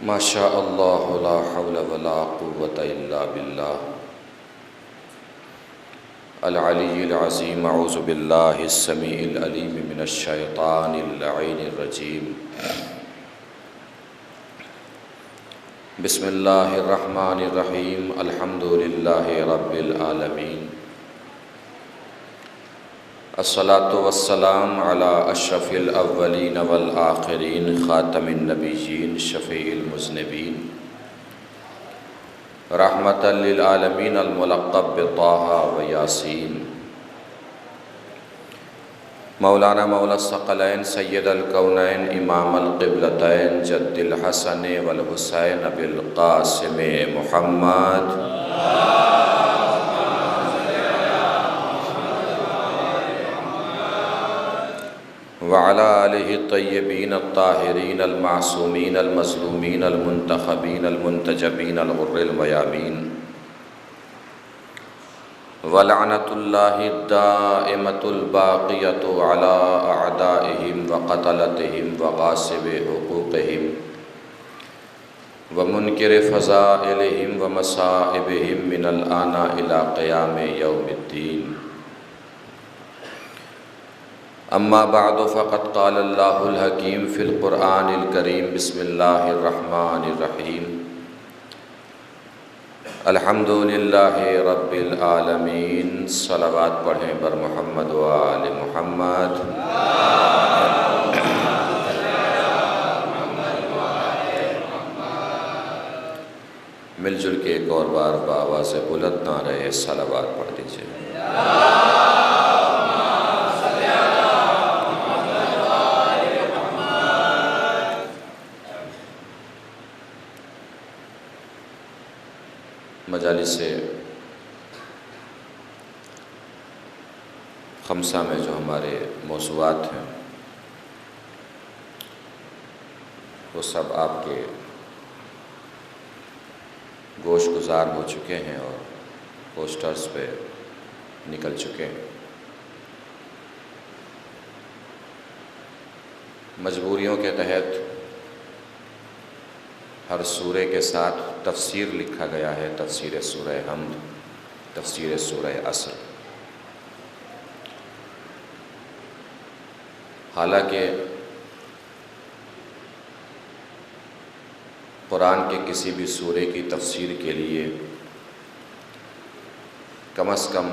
ما شاء اللہ لا حول ولا قوة الا باللہ العلی العظیم۔ اعوذ باللہ السمیع العلیم من الشیطان اللعین الرجیم۔ بسم اللہ الرحمن الرحیم۔ الحمد للہ رب العالمین، الصلاۃ والسلام علی اشرف الاولین والآخرین، خاتم النبیین، شفیع المذنبین، رحمۃ للعالمین، الملقب بطٰہٰ و یاسین، مولانا مولا الثقلین، سید الکونین، امام القبلتین، جد الحسن والحسین بالقاسم محمد، وعلی آلہ الطیبین الطاہرین المعصومین المظلومین المنتخبین المنتجبین الغر المیامین، ولعنۃ اللہ الدائمۃ الباقیۃ علی اعدائہم وقتلتہم وغاصب حقوقہم ومنکر فضائلہم ومصائبہم من الآن الی قیام یوم الدین۔ اما بعد فقد قال اللہ الحکیم فی القرآن الکریم۔ بسم اللہ الرحمن الرحیم۔ الحمد للہ رب العالمین۔ صلوات پڑھیں بر محمد و آل محمد۔ مل جل کے ایک اور بار بآواز بلند نہ رہے صلوات پڑھ دیجئے۔ مجالس خمسہ میں جو ہمارے موضوعات ہیں وہ سب آپ کے گوش گزار ہو چکے ہیں اور پوسٹرز پہ نکل چکے ہیں۔ مجبوریوں کے تحت ہر سورے کے ساتھ تفسیر لکھا گیا ہے، تفسیر سورہ حمد، تفسیر سورہ عصر۔ حالانکہ قرآن کے کسی بھی سورے کی تفسیر کے لیے کم از کم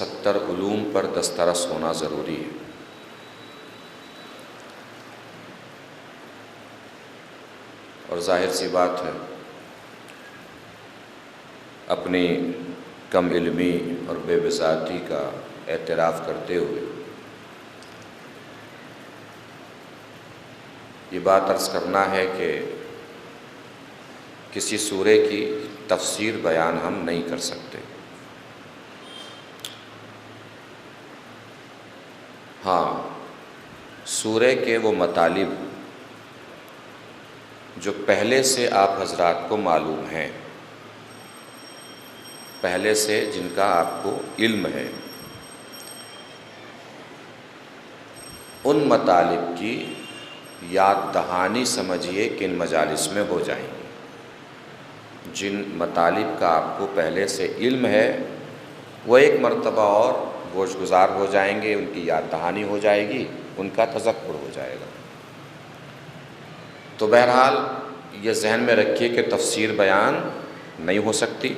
70 علوم پر دسترس ہونا ضروری ہے۔ اور ظاہر سی بات ہے، اپنی کم علمی اور بے بصارتی کا اعتراف کرتے ہوئے یہ بات عرض کرنا ہے کہ کسی سورے کی تفسیر بیان ہم نہیں کر سکتے۔ ہاں، سورے کے وہ مطالب جو پہلے سے آپ حضرات کو معلوم ہیں، پہلے سے جن کا آپ کو علم ہے، ان مطالب کی یاد دہانی سمجھیے کہ ان مجالس میں ہو جائیں گی۔ جن مطالب کا آپ کو پہلے سے علم ہے وہ ایک مرتبہ اور گوش گزار ہو جائیں گے، ان کی یاد دہانی ہو جائے گی، ان کا تذکر ہو جائے گا۔ تو بہرحال یہ ذہن میں رکھیے کہ تفسیر بیان نہیں ہو سکتی۔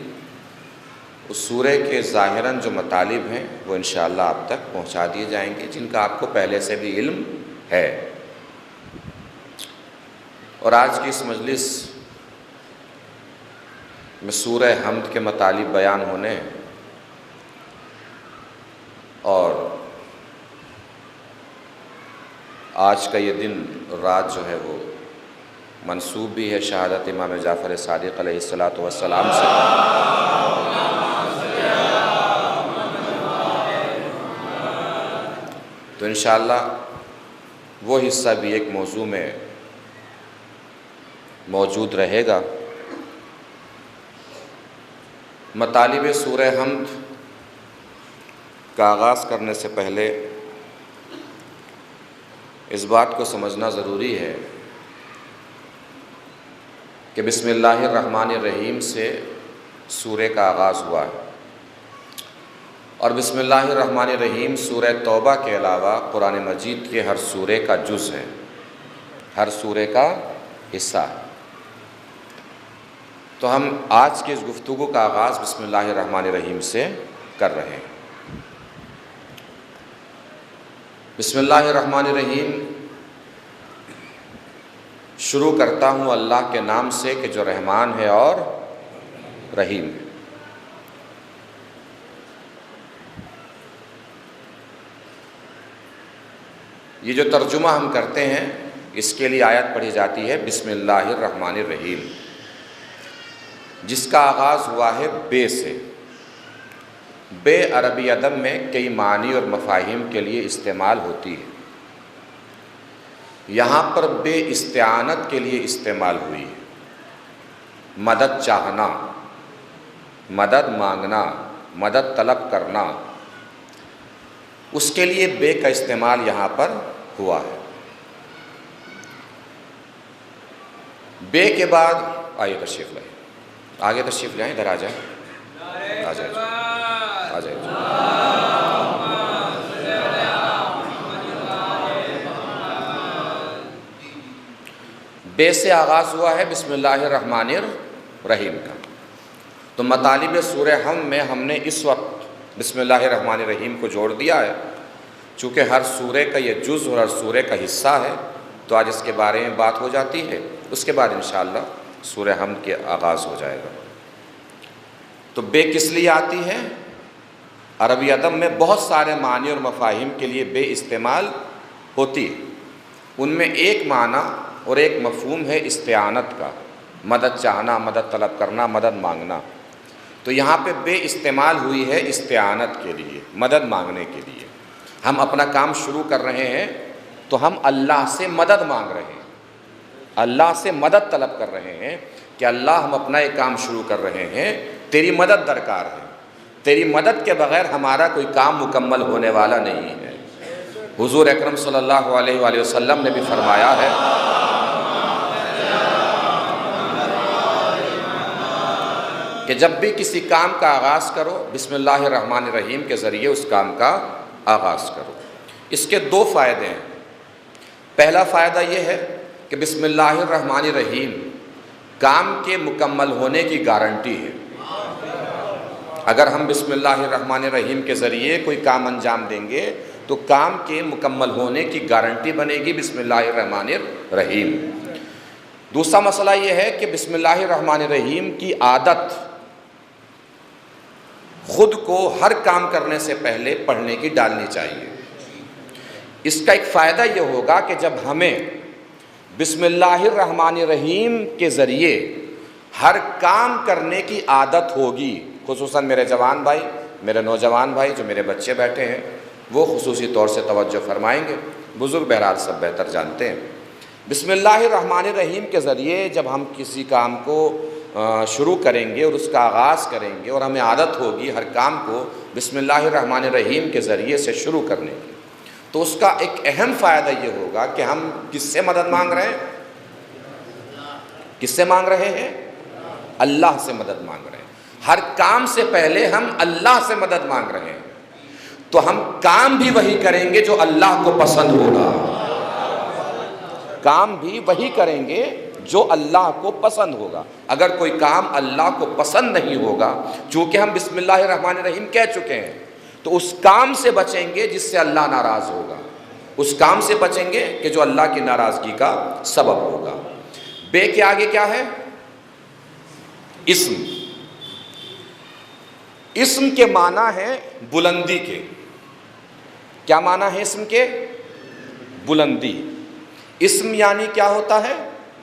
اس سورے کے ظاہراً جو مطالب ہیں وہ انشاءاللہ آپ تک پہنچا دیے جائیں گے، جن کا آپ کو پہلے سے بھی علم ہے۔ اور آج کی اس مجلس میں سورہ حمد کے مطالب بیان ہونے اور آج کا یہ دن رات جو ہے وہ منسوب بھی ہے شہادت امام جعفر صادق علیہ السلام سے۔ تو انشاءاللہ وہ حصہ بھی ایک موضوع میں موجود رہے گا۔ مطالب سورہ حمد کا آغاز کرنے سے پہلے اس بات کو سمجھنا ضروری ہے کہ بسم اللہ الرحمن الرحیم سے سورہ کا آغاز ہوا ہے، اور بسم اللہ الرحمن الرحیم سورہ توبہ کے علاوہ قرآن مجید کے ہر سورہ کا جز ہے، ہر سورہ کا حصہ ہے۔ تو ہم آج کی اس گفتگو کا آغاز بسم اللہ الرحمن الرحیم سے کر رہے ہیں۔ بسم اللہ الرحمن الرحیم شروع کرتا ہوں اللہ کے نام سے کہ جو رحمان ہے اور رحیم ہے۔ یہ جو ترجمہ ہم کرتے ہیں اس کے لیے آیت پڑھی جاتی ہے بسم اللہ الرحمن الرحیم، جس کا آغاز ہوا ہے بے سے۔ بے عربی ادب میں کئی معنی اور مفاہیم کے لیے استعمال ہوتی ہے، یہاں پر بے استعانت کے لیے استعمال ہوئی ہے۔ مدد چاہنا، مدد مانگنا، مدد طلب کرنا، اس کے لیے بے کا استعمال یہاں پر ہوا ہے۔ بے کے بعد آئیے تشریف لائیں، آگے تشریف لائیں، ادھر آ جائیں، آ جائیں، آ جائیں۔ بے سے آغاز ہوا ہے بسم اللہ الرحمن الرحیم کا۔ تو مطالب سورہ حم میں ہم نے اس وقت بسم اللہ الرحمن الرحیم کو جوڑ دیا ہے، چونکہ ہر سورہ کا یہ جز اور ہر سورہ کا حصہ ہے، تو آج اس کے بارے میں بات ہو جاتی ہے، اس کے بعد انشاءاللہ سورہ حم کے آغاز ہو جائے گا۔ تو بے کس لیے آتی ہے؟ عربی ادب میں بہت سارے معنی اور مفاہیم کے لیے بے استعمال ہوتی ہے، ان میں ایک معنی اور ایک مفہوم ہے استعانت کا، مدد چاہنا، مدد طلب کرنا، مدد مانگنا۔ تو یہاں پہ بے استعمال ہوئی ہے استعانت کے لیے، مدد مانگنے کے لیے۔ ہم اپنا کام شروع کر رہے ہیں تو ہم اللہ سے مدد مانگ رہے ہیں، اللہ سے مدد طلب کر رہے ہیں کہ اللہ ہم اپنا ایک کام شروع کر رہے ہیں، تیری مدد درکار ہے، تیری مدد کے بغیر ہمارا کوئی کام مکمل ہونے والا نہیں ہے۔ حضور اکرم صلی اللہ علیہ وآلہ وسلم نے بھی فرمایا ہے کہ جب بھی کسی کام کا آغاز کرو بسم اللہ الرحمن الرحیم کے ذریعے اس کام کا آغاز کرو۔ اس کے دو فائدے ہیں۔ پہلا فائدہ یہ ہے کہ بسم اللہ الرحمن الرحیم کام کے مکمل ہونے کی گارنٹی ہے۔ اگر ہم بسم اللہ الرحمن الرحیم کے ذریعے کوئی کام انجام دیں گے تو کام کے مکمل ہونے کی گارنٹی بنے گی بسم اللہ الرحمن الرحیم۔ دوسرا مسئلہ یہ ہے کہ بسم اللہ الرحمن الرحیم کی عادت خود کو ہر کام کرنے سے پہلے پڑھنے کی ڈالنی چاہیے۔ اس کا ایک فائدہ یہ ہوگا کہ جب ہمیں بسم اللہ الرحمن الرحیم کے ذریعے ہر کام کرنے کی عادت ہوگی، خصوصاً میرے جوان بھائی، میرے نوجوان بھائی جو میرے بچے بیٹھے ہیں وہ خصوصی طور سے توجہ فرمائیں گے، بزرگ بہرحال سب بہتر جانتے ہیں۔ بسم اللہ الرحمن الرحیم کے ذریعے جب ہم کسی کام کو شروع کریں گے اور اس کا آغاز کریں گے اور ہمیں عادت ہوگی ہر کام کو بسم اللہ الرحمن الرحیم کے ذریعے سے شروع کرنے کی، تو اس کا ایک اہم فائدہ یہ ہوگا کہ ہم کس سے مدد مانگ رہے ہیں؟ کس سے مانگ رہے ہیں؟ اللہ سے مدد مانگ رہے ہیں۔ ہر کام سے پہلے ہم اللہ سے مدد مانگ رہے ہیں، تو ہم کام بھی وہی کریں گے جو اللہ کو پسند ہوگا، کام بھی وہی کریں گے جو اللہ کو پسند ہوگا۔ اگر کوئی کام اللہ کو پسند نہیں ہوگا، چونکہ ہم بسم اللہ الرحمن الرحیم کہہ چکے ہیں، تو اس کام سے بچیں گے جس سے اللہ ناراض ہوگا، اس کام سے بچیں گے کہ جو اللہ کی ناراضگی کا سبب ہوگا۔ بے کے آگے کیا ہے؟ اسم۔ اسم کے معنی ہے بلندی کے۔ کیا معنی ہے اسم کے؟ بلندی۔ اسم یعنی کیا ہوتا ہے؟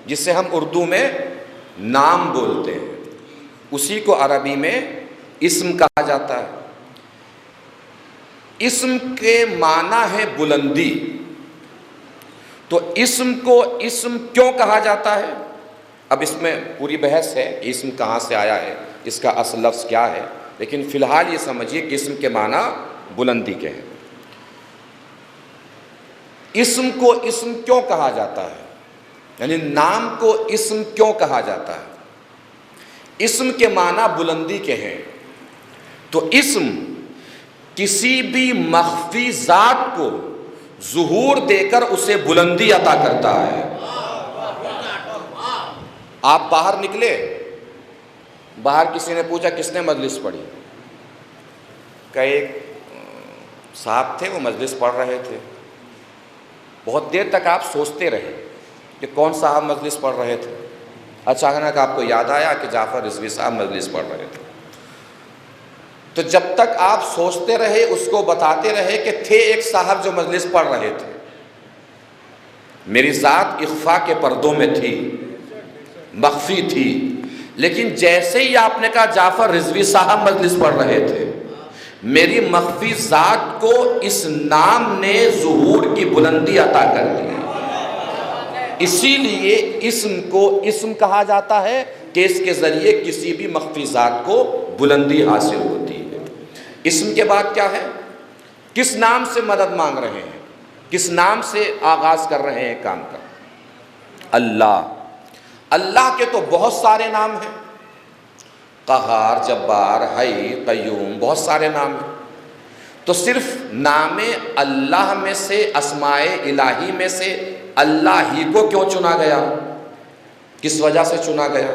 جسے ہم اردو میں نام بولتے ہیں، اسی کو عربی میں اسم کہا جاتا ہے۔ اسم کے معنی ہے بلندی، تو اسم کو اسم کیوں کہا جاتا ہے؟ اب اس میں پوری بحث ہے کہ اسم کہاں سے آیا ہے، اس کا اصل لفظ کیا ہے، لیکن فی الحال یہ سمجھیے کہ اسم کے معنی بلندی کے ہیں۔ اسم کو اسم کیوں کہا جاتا ہے؟ یعنی نام کو اسم کیوں کہا جاتا ہے؟ اسم کے معنی بلندی کے ہیں، تو اسم کسی بھی مخفی ذات کو ظہور دے کر اسے بلندی عطا کرتا ہے۔ آپ باہر نکلے، باہر کسی نے پوچھا کس نے مجلس پڑھی؟ کہ ایک صاحب تھے، وہ مجلس پڑھ رہے تھے۔ بہت دیر تک آپ سوچتے رہے کہ کون صاحب مجلس پڑھ رہے تھے۔ اچانک آپ کو یاد آیا کہ جعفر رضوی صاحب مجلس پڑھ رہے تھے۔ تو جب تک آپ سوچتے رہے، اس کو بتاتے رہے کہ تھے ایک صاحب جو مجلس پڑھ رہے تھے، میری ذات اخفا کے پردوں میں تھی، مخفی تھی، لیکن جیسے ہی آپ نے کہا جعفر رضوی صاحب مجلس پڑھ رہے تھے، میری مخفی ذات کو اس نام نے ظہور کی بلندی عطا کر دی۔ اسی لیے اسم کو اسم کہا جاتا ہے کہ اس کے ذریعے کسی بھی مخفی ذات کو بلندی حاصل ہوتی ہے۔ اسم کے بعد کیا ہے؟ کس نام سے مدد مانگ رہے ہیں، کس نام سے آغاز کر رہے ہیں کام کا؟ اللہ۔ اللہ کے تو بہت سارے نام ہیں، قہار، جبار، حی، قیوم، بہت سارے نام ہیں۔ تو صرف نام اللہ میں سے، اسماء الہی میں سے اللہ ہی کو کیوں چنا گیا؟ کس وجہ سے چنا گیا؟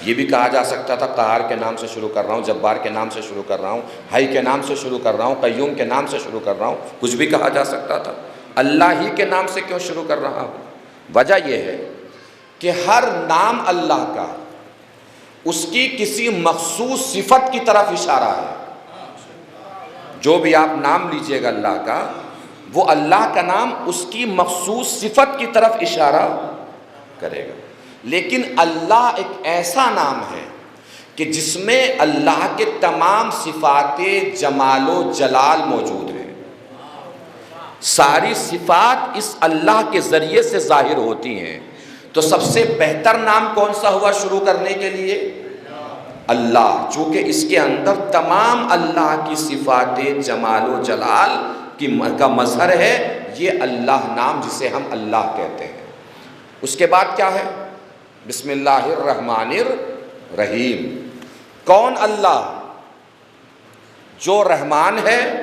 یہ بھی کہا جا سکتا تھا قہار کے نام سے شروع کر رہا ہوں، جبار کے نام سے شروع کر رہا ہوں، حی کے نام سے شروع کر رہا ہوں، قیوم کے نام سے شروع کر رہا ہوں، کچھ بھی کہا جا سکتا تھا۔ اللہ ہی کے نام سے کیوں شروع کر رہا ہوں؟ وجہ یہ ہے کہ ہر نام اللہ کا اس کی کسی مخصوص صفت کی طرف اشارہ ہے۔ جو بھی آپ نام لیجئے گا اللہ کا، وہ اللہ کا نام اس کی مخصوص صفت کی طرف اشارہ کرے گا۔ لیکن اللہ ایک ایسا نام ہے کہ جس میں اللہ کے تمام صفات جمال و جلال موجود ہیں۔ ساری صفات اس اللہ کے ذریعے سے ظاہر ہوتی ہیں۔ تو سب سے بہتر نام کون سا ہوا شروع کرنے کے لیے؟ اللہ، چونکہ اس کے اندر تمام اللہ کی صفات جمال و جلال کا مظہر ہے، یہ اللہ نام جسے ہم اللہ کہتے ہیں۔ اس کے بعد کیا ہے؟ بسم اللہ الرحمن الرحیم۔ کون اللہ؟ جو رحمان ہے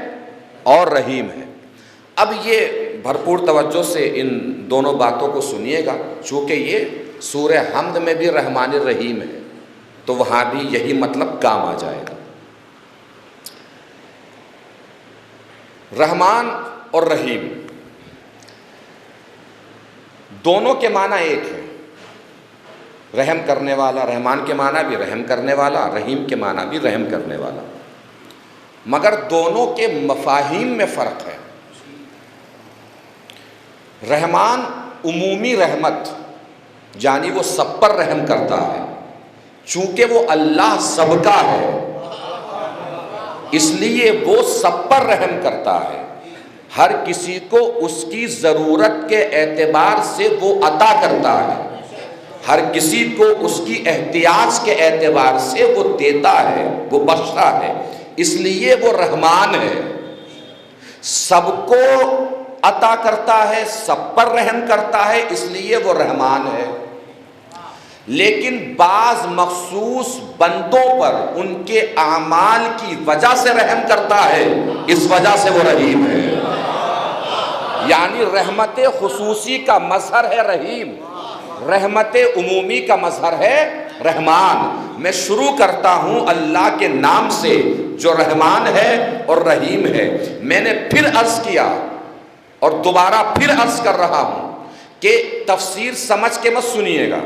اور رحیم ہے۔ اب یہ بھرپور توجہ سے ان دونوں باتوں کو سنیے گا، چونکہ یہ سورہ حمد میں بھی رحمان الرحیم ہے، تو وہاں بھی یہی مطلب کام آ جائے گا۔ رحمان اور رحیم دونوں کے معنی ایک ہے۔ رحم کرنے والا، رحمان کے معنی بھی رحم کرنے والا، رحیم کے معنی بھی رحم کرنے والا، مگر دونوں کے مفاہیم میں فرق ہے۔ رحمان عمومی رحمت، یعنی وہ سب پر رحم کرتا ہے، چونکہ وہ اللہ سب کا ہے، اس لیے وہ سب پر رحم کرتا ہے۔ ہر کسی کو اس کی ضرورت کے اعتبار سے وہ عطا کرتا ہے، ہر کسی کو اس کی احتیاج کے اعتبار سے وہ دیتا ہے، وہ بخشتا ہے، اس لیے وہ رحمان ہے۔ سب کو عطا کرتا ہے، سب پر رحم کرتا ہے، اس لیے وہ رحمان ہے۔ لیکن بعض مخصوص بندوں پر ان کے اعمال کی وجہ سے رحم کرتا ہے، اس وجہ سے وہ رحیم ہے۔ یعنی رحمت خصوصی کا مظہر ہے رحیم، رحمت عمومی کا مظہر ہے رحمان۔ میں شروع کرتا ہوں اللہ کے نام سے جو رحمان ہے اور رحیم ہے۔ میں نے پھر عرض کیا اور دوبارہ پھر عرض کر رہا ہوں کہ تفسیر سمجھ کے مت سنیے گا،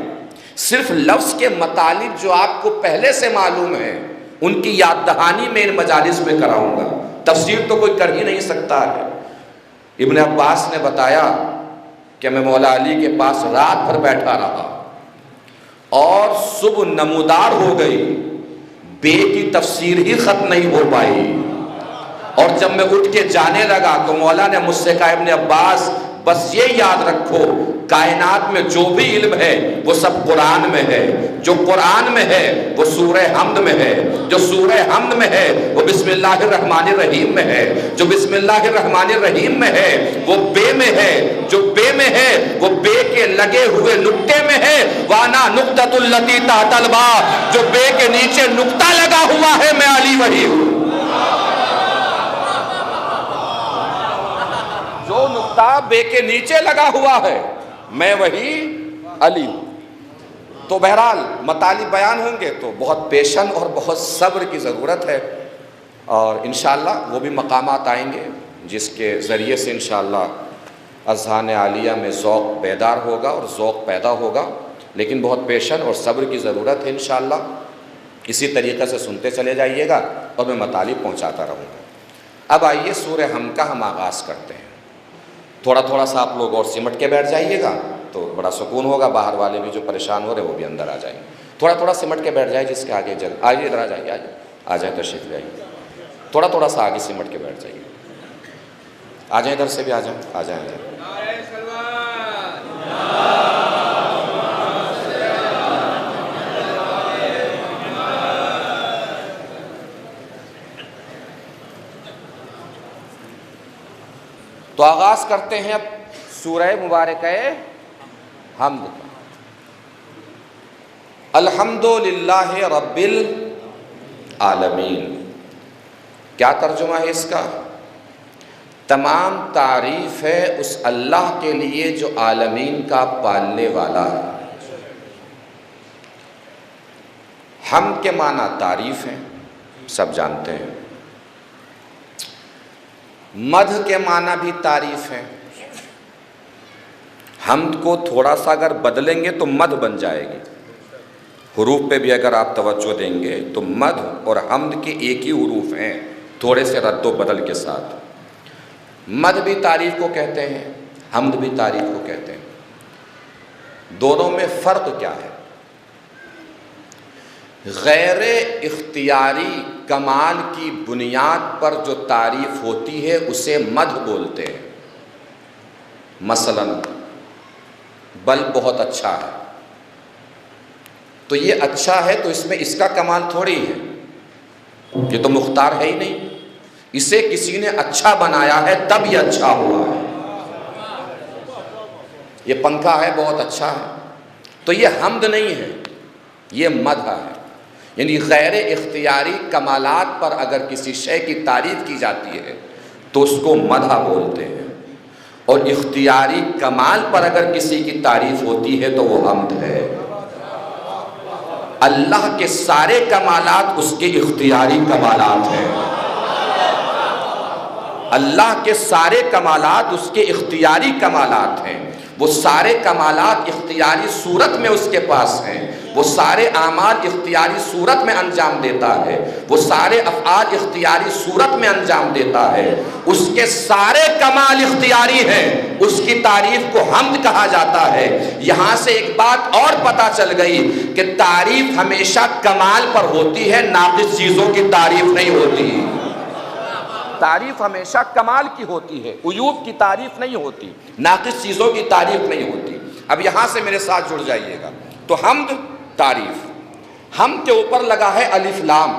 صرف لفظ کے مطالب جو آپ کو پہلے سے معلوم ہے ان کی یاد دہانی میں ان مجالس میں کراؤں گا۔ تفسیر تو کوئی کر ہی نہیں سکتا ہے۔ ابن عباس نے بتایا کہ میں مولا علی کے پاس رات بھر بیٹھا رہا اور صبح نمودار ہو گئی، بے کی تفسیر ہی ختم نہیں ہو پائی، اور جب میں اٹھ کے جانے لگا تو مولا نے مجھ سے کہا ابن عباس بس یہ یاد رکھو کائنات میں جو بھی علم ہے وہ سب قرآن میں ہے، جو قرآن میں ہے وہ سورہ حمد میں ہے، جو سورہ حمد میں ہے وہ بسم اللہ الرحمن الرحیم میں ہے، جو بسم اللہ الرحمن الرحیم میں ہے وہ بے میں ہے، جو بے میں ہے وہ بے کے لگے ہوئے نقطے میں ہے، وانا نقطۃ التی تحت الباء، جو بے کے نیچے نقطہ لگا ہوا ہے میں علی وہی ہوں، جو نقطہ بے کے نیچے لگا ہوا ہے میں وہی علی ہوں۔ تو بہرحال مطالب بیان ہوں گے تو بہت پیشن اور بہت صبر کی ضرورت ہے، اور انشاءاللہ وہ بھی مقامات آئیں گے جس کے ذریعے سے انشاءاللہ اذہان عالیہ میں ذوق بیدار ہوگا اور ذوق پیدا ہوگا، لیکن بہت پیشن اور صبر کی ضرورت ہے انشاءاللہ۔ اسی طریقے سے سنتے چلے جائیے گا اور میں مطالب پہنچاتا رہوں گا۔ اب آئیے سورہ حمد کا ہم آغاز کرتے ہیں۔ تھوڑا تھوڑا سا آپ لوگ اور سمٹ کے بیٹھ جائیے گا تو بڑا سکون ہوگا، باہر والے بھی جو پریشان ہو رہے وہ بھی اندر آ جائیں گے۔ تھوڑا تھوڑا سمٹ کے بیٹھ جائے، جس کے آگے جگہ آئیے، ادھر آ جائیے، آ جائیں تشریف لے آئیے، تھوڑا تھوڑا سا آگے سمٹ کے بیٹھ جائیے، آ جائیں ادھر سے بھی، آ جائیں آ جائیں۔ تو آغاز کرتے ہیں اب سورہ مبارکہ حمد کا۔ الحمدللہ رب العالمین، کیا ترجمہ ہے اس کا؟ تمام تعریف ہے اس اللہ کے لیے جو عالمین کا پالنے والا ہے۔ حمد کے معنی تعریف ہیں، سب جانتے ہیں۔ مدح کے معنی بھی تعریف ہے۔ حمد کو تھوڑا سا اگر بدلیں گے تو مدح بن جائے گی، حروف پہ بھی اگر آپ توجہ دیں گے تو مدح اور حمد کے ایک ہی حروف ہیں، تھوڑے سے رد و بدل کے ساتھ۔ مدح بھی تعریف کو کہتے ہیں، حمد بھی تعریف کو کہتے ہیں۔ دونوں میں فرق کیا ہے؟ غیر اختیاری کمال کی بنیاد پر جو تعریف ہوتی ہے اسے مدح بولتے ہیں۔ مثلا بلب بہت اچھا ہے، تو یہ اچھا ہے تو اس میں اس کا کمال تھوڑی ہے، یہ تو مختار ہے ہی نہیں، اسے کسی نے اچھا بنایا ہے تب یہ اچھا ہوا ہے۔ یہ پنکھا ہے بہت اچھا ہے، تو یہ حمد نہیں ہے، یہ مدح ہے۔ یعنی غیر اختیاری کمالات پر اگر کسی شے کی تعریف کی جاتی ہے تو اس کو مدح بولتے ہیں، اور اختیاری کمال پر اگر کسی کی تعریف ہوتی ہے تو وہ حمد ہے۔ اللہ کے سارے کمالات اس کے اختیاری کمالات ہیں، اللہ کے سارے کمالات اس کے اختیاری کمالات ہیں۔ وہ سارے کمالات اختیاری صورت میں اس کے پاس ہیں، وہ سارے اعمال اختیاری صورت میں انجام دیتا ہے، وہ سارے افعال اختیاری صورت میں انجام دیتا ہے، اس کے سارے کمال اختیاری ہیں، اس کی تعریف کو حمد کہا جاتا ہے۔ یہاں سے ایک بات اور پتہ چل گئی کہ تعریف ہمیشہ کمال پر ہوتی ہے، ناقص چیزوں کی تعریف نہیں ہوتی۔ تعریف ہمیشہ کمال کی ہوتی ہے، عیوب کی تعریف نہیں ہوتی، ناقص چیزوں کی تعریف نہیں ہوتی۔ اب یہاں سے میرے ساتھ جڑ جائیے گا۔ تو حمد تعریف، حمد کے اوپر لگا ہے الف لام۔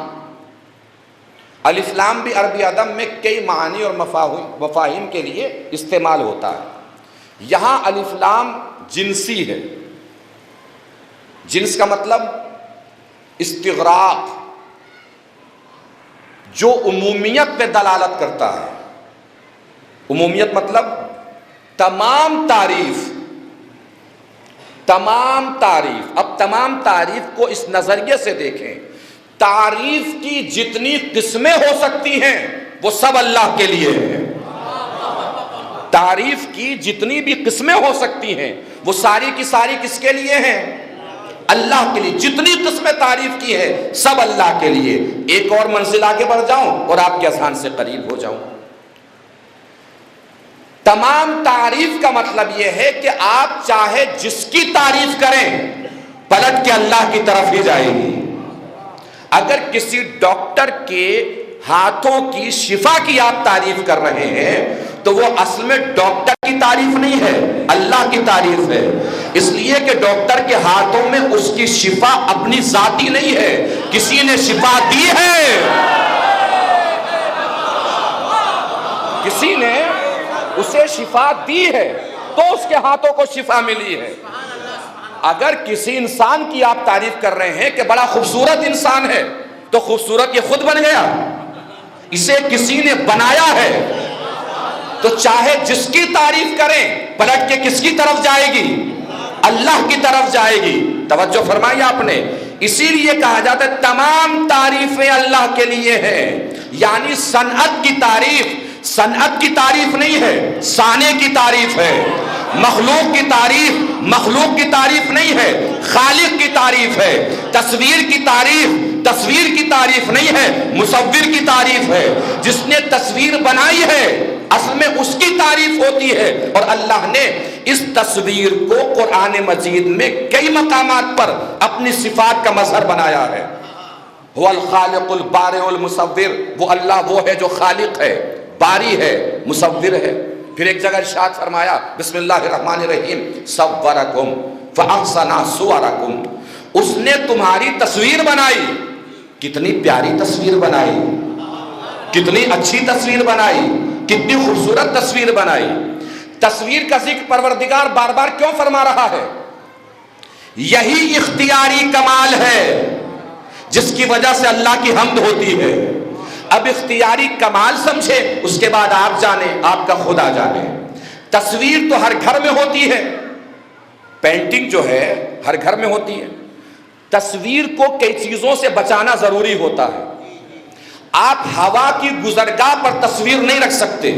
الف لام بھی عربی ادب میں کئی معانی اور مفاہیم کے لیے استعمال ہوتا ہے۔ یہاں الف لام جنسی ہے، جنس کا مطلب استغراق، جو عمومیت پہ دلالت کرتا ہے۔ عمومیت مطلب تمام تعریف، تمام تعریف۔ اب تمام تعریف کو اس نظریے سے دیکھیں، تعریف کی جتنی قسمیں ہو سکتی ہیں وہ سب اللہ کے لیے ہیں۔ تعریف کی جتنی بھی قسمیں ہو سکتی ہیں وہ ساری کی ساری کس کے لیے ہیں؟ اللہ کے لیے۔ جتنی قسمیں تعریف کی ہے سب اللہ کے لیے۔ ایک اور منزل آگے بڑھ جاؤں اور آپ کے اذہان سے قریب ہو جاؤں۔ تمام تعریف کا مطلب یہ ہے کہ آپ چاہے جس کی تعریف کریں پلٹ کے اللہ کی طرف ہی جائے گی۔ اگر کسی ڈاکٹر کے ہاتھوں کی شفا کی آپ تعریف کر رہے ہیں تو تو وہ اصل میں ڈاکٹر کی تعریف نہیں ہے، اللہ کی تعریف ہے، اس لیے کہ ڈاکٹر کے ہاتھوں میں اس کی شفا اپنی ذاتی نہیں ہے، کسی نے شفا دی ہے، کسی نے اسے شفا دی ہے تو اس کے ہاتھوں کو شفا ملی ہے۔ اگر کسی انسان کی آپ تعریف کر رہے ہیں کہ بڑا خوبصورت انسان ہے تو خوبصورت یہ خود بن گیا؟ اسے کسی نے بنایا ہے، تو چاہے جس کی تعریف کریں پلٹ کے کس کی طرف جائے گی؟ اللہ کی طرف جائے گی۔ توجہ فرمائی آپ نے، اسی لیے کہا جاتا ہے تمام تعریفیں اللہ کے لیے ہیں، یعنی صنعت کی تعریف نہیں ہے، صانع کی تعریف ہے، مخلوق کی تعریف نہیں ہے، خالق کی تعریف ہے، تصویر کی تعریف نہیں ہے، مصور کی تعریف ہے، جس نے تصویر بنائی ہے اصل میں اس کی تعریف ہوتی ہے، اور اللہ نے اس تصویر کو قرآن مجید میں کئی مقامات پر اپنی صفات کا مظہر بنایا ہے۔ هو الخالق البارئ المصور، وہ اللہ وہ ہے جو خالق ہے، باری ہے، مصور ہے۔ پھر ایک جگہ ارشاد فرمایا بسم اللہ الرحمن الرحیم صورکم فاحسن صورکم، اس نے تمہاری تصویر بنائی، کتنی پیاری تصویر بنائی، کتنی اچھی تصویر بنائی، کتنی خوبصورت تصویر بنائی۔ تصویر کا ذکر پروردگار بار بار کیوں فرما رہا ہے؟ یہی اختیاری کمال ہے جس کی وجہ سے اللہ کی حمد ہوتی ہے۔ اب اختیاری کمال سمجھے، اس کے بعد آپ جانیں، آپ کا خدا جانے۔ تصویر تو ہر گھر میں ہوتی ہے، پینٹنگ جو ہے ہر گھر میں ہوتی ہے۔ تصویر کو کئی چیزوں سے بچانا ضروری ہوتا ہے۔ آپ ہوا کی گزرگاہ پر تصویر نہیں رکھ سکتے،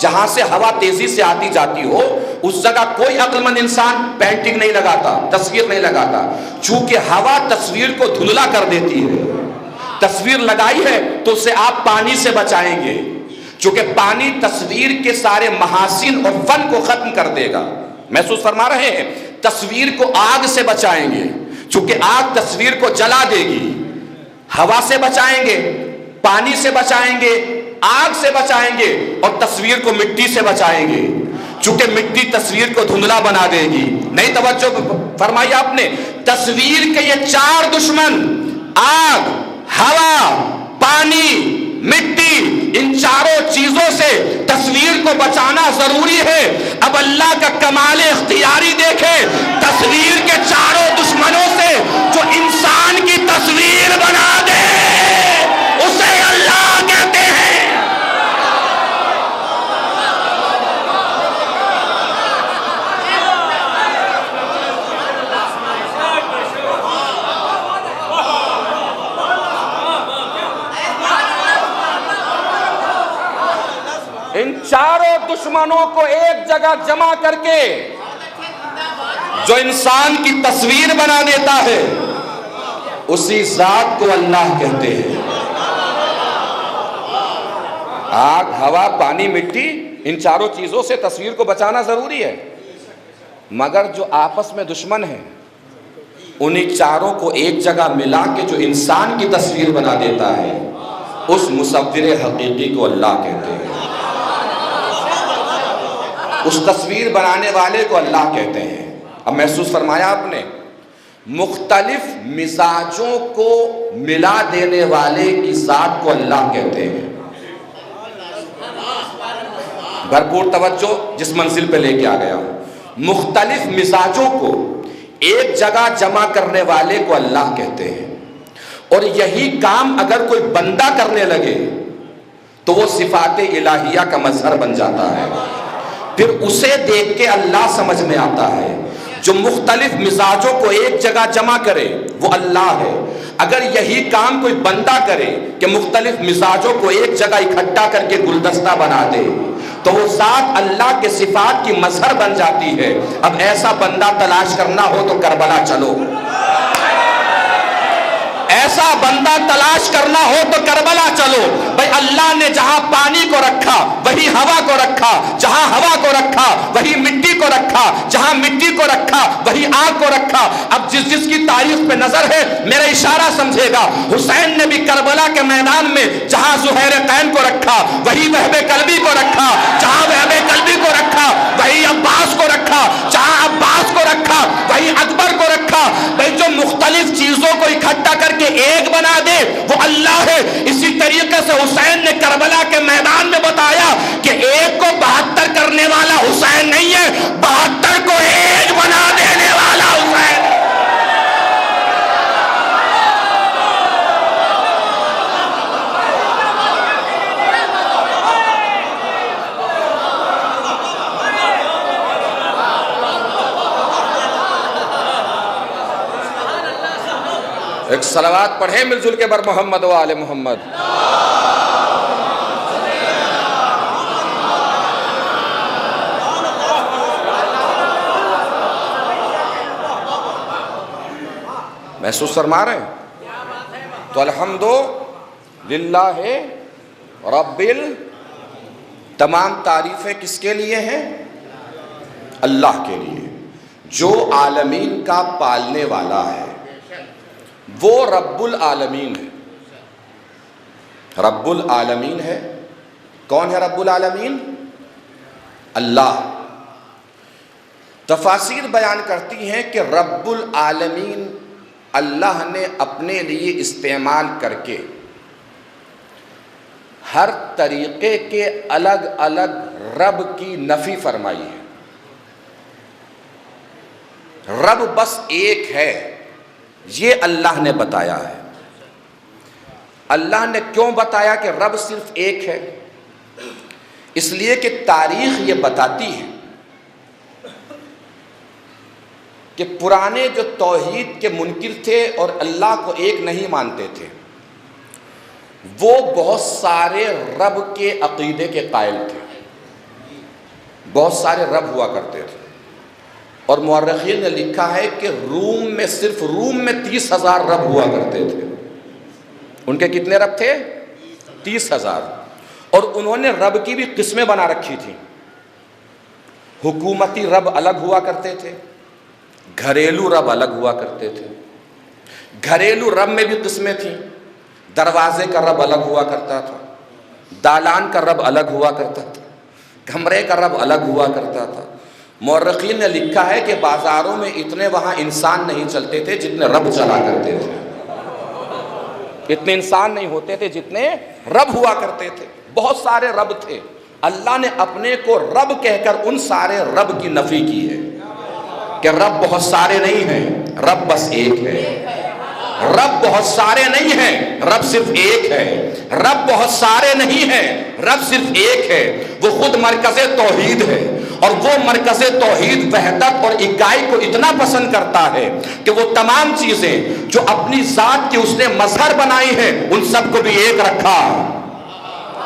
جہاں سے ہوا تیزی سے آتی جاتی ہو اس جگہ کوئی عقل مند انسان پینٹنگ نہیں لگاتا، تصویر نہیں لگاتا، چونکہ ہوا تصویر کو دھندلا کر دیتی ہے۔ تصویر لگائی ہے تو اسے آپ پانی سے بچائیں گے، چونکہ پانی تصویر کے سارے محاسن اور فن کو ختم کر دے گا۔ محسوس فرما رہے ہیں؟ تصویر کو آگ سے بچائیں گے، چونکہ آگ تصویر کو جلا دے گی۔ ہوا سے بچائیں گے، پانی سے بچائیں گے، آگ سے بچائیں گے، اور تصویر کو مٹی سے بچائیں گے، چونکہ مٹی تصویر کو دھندلا بنا دے گی۔ نہیں توجہ فرمائی آپ نے؟ تصویر کے یہ چار دشمن، آگ، ہوا، پانی، مٹی، ان چاروں چیزوں سے تصویر کو بچانا ضروری ہے۔ اب اللہ کا کمال اختیاری دیکھیں، تصویر کے چاروں دشمنوں سے جو انسان کی تصویر بنا دے اسے اللہ کہتے ہیں۔ ان چاروں دشمنوں کو ایک جگہ جمع کر کے جو انسان کی تصویر بنا دیتا ہے اسی ذات کو اللہ کہتے ہیں۔ آگ، ہوا، پانی، مٹی، ان چاروں چیزوں سے تصویر کو بچانا ضروری ہے، مگر جو آپس میں دشمن ہیں انہی چاروں کو ایک جگہ ملا کے جو انسان کی تصویر بنا دیتا ہے اس مصور حقیقی کو اللہ کہتے ہیں، اس تصویر بنانے والے کو اللہ کہتے ہیں۔ اب محسوس فرمایا آپ نے؟ مختلف مزاجوں کو ملا دینے والے کی ذات کو اللہ کہتے ہیں۔ بھرپور توجہ جس منزل پہ لے کے آ گیا ہوں، مختلف مزاجوں کو ایک جگہ جمع کرنے والے کو اللہ کہتے ہیں، اور یہی کام اگر کوئی بندہ کرنے لگے تو وہ صفات الہیہ کا مظہر بن جاتا ہے، پھر اسے دیکھ کے اللہ سمجھ میں آتا ہے۔ جو مختلف مزاجوں کو ایک جگہ جمع کرے وہ اللہ ہے۔ اگر یہی کام کوئی بندہ کرے کہ مختلف مزاجوں کو ایک جگہ اکٹھا کر کے گلدستہ بنا دے تو وہ ذات اللہ کے صفات کی مظہر بن جاتی ہے۔ اب ایسا بندہ تلاش کرنا ہو تو کربلا چلو، ایسا بندہ تلاش کرنا ہو تو کربلا چلو۔ بھائی اللہ نے جہاں پانی کو رکھا وہی ہوا کو رکھا، جہاں ہوا کو رکھا وہی مٹی کو رکھا، جہاں مٹی کو رکھا وہی آگ کو رکھا۔ اب جس کی تعریف تاریخ پہ نظر ہے میرا اشارہ سمجھے گا، حسین نے بھی کربلا کے میدان میں جہاں زہیر قین کو رکھا وہی وہب قلبی کو رکھا، جہاں وہب قلبی کو رکھا وہی عباس کو رکھا، جہاں عباس کو رکھا وہی اکبر کو رکھا۔ بھئی جو مختلف چیزوں کو اکٹھا کر کے ایک بنا دے وہ اللہ ہے۔ اسی طریقے سے حسین نے کربلا کے میدان میں بتایا کہ ایک کو 72 کرنے والا حسین نہیں ہے، 72 کو ایک بنا دینے والا حسین۔ ایک صلوات پڑھیں مل جل کے بر محمد و آل محمد۔ محسوس فرما رہے ہیں؟ تو الحمدللہ رب تمام تعریفیں کس کے لیے ہیں؟ اللہ کے لیے، جو عالمین کا پالنے والا ہے، وہ رب العالمین ہے۔ رب العالمین ہے۔ کون ہے رب العالمین؟ اللہ۔ تفاسیر بیان کرتی ہیں کہ رب العالمین اللہ نے اپنے لیے استعمال کر کے ہر طریقے کے الگ الگ رب کی نفی فرمائی ہے۔ رب بس ایک ہے یہ اللہ نے بتایا ہے۔ اللہ نے کیوں بتایا کہ رب صرف ایک ہے؟ اس لیے کہ تاریخ یہ بتاتی ہے کہ پرانے جو توحید کے منکر تھے اور اللہ کو ایک نہیں مانتے تھے، وہ بہت سارے رب کے عقیدے کے قائل تھے، بہت سارے رب ہوا کرتے تھے۔ اور مورخین نے لکھا ہے کہ روم میں صرف روم میں 30,000 رب ہوا کرتے تھے۔ ان کے کتنے رب تھے؟ 30,000۔ اور انہوں نے رب کی بھی قسمیں بنا رکھی تھیں۔ حکومتی رب الگ ہوا کرتے تھے، گھریلو رب الگ ہوا کرتے تھے۔ گھریلو رب میں بھی قسمیں تھیں۔ دروازے کا رب الگ ہوا کرتا تھا، دالان کا رب الگ ہوا کرتا تھا، کمرے کا رب الگ ہوا کرتا تھا۔ مورخین نے لکھا ہے کہ بازاروں میں اتنے وہاں انسان نہیں چلتے تھے جتنے رب چلا کرتے تھے۔ اتنے انسان نہیں ہوتے تھے جتنے رب ہوا کرتے تھے۔ بہت سارے رب تھے۔ اللہ نے اپنے کو رب کہہ کر ان سارے رب کی نفی کی ہے کہ رب بہت سارے نہیں ہیں، رب بس ایک ہے۔ رب بہت سارے نہیں ہیں، رب صرف ایک ہے۔ رب بہت سارے نہیں ہیں، رب صرف ایک ہے۔ وہ خود مرکز توحید ہے، اور وہ مرکز توحید وحدت اور اکائی کو اتنا پسند کرتا ہے کہ وہ تمام چیزیں جو اپنی ذات کی اس نے مظہر بنائی ہیں ان سب کو بھی ایک رکھا۔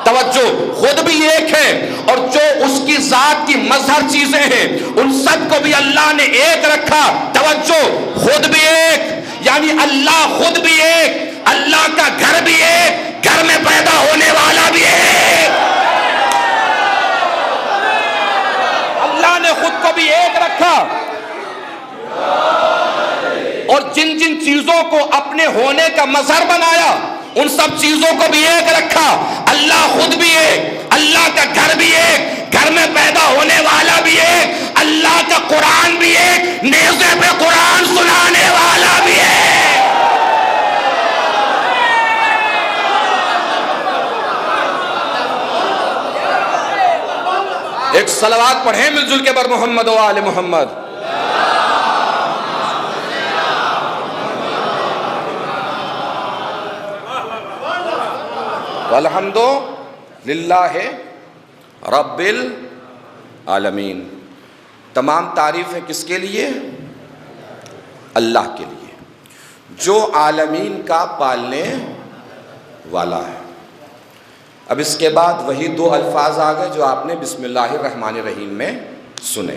توجہ، خود بھی ایک ہے اور جو اس کی ذات کی مظہر چیزیں ہیں ان سب کو بھی اللہ نے ایک رکھا۔ توجہ، خود بھی ایک، یعنی اللہ خود بھی ایک، اللہ کا گھر بھی ایک، گھر میں پیدا ہونے والا بھی ایک۔ اللہ نے خود کو بھی ایک رکھا اور جن جن چیزوں کو اپنے ہونے کا مظہر بنایا ان سب چیزوں کو بھی ایک رکھا۔ اللہ خود بھی ایک، اللہ کا گھر بھی ایک، گھر میں پیدا ہونے والا بھی ایک، اللہ کا قرآن بھی ایک، نیزے پہ قرآن سنانے والا بھی ایک۔ ایک صلوات پڑھیں مل جل کے بر محمد و آل محمد۔ الحمدللہ رب العالمین۔ تمام تعریفیں کس کے لیے؟ اللہ کے لیے، جو عالمین کا پالنے والا ہے۔ اب اس کے بعد وہی دو الفاظ آ گئے جو آپ نے بسم اللہ الرحمن الرحیم میں سنے،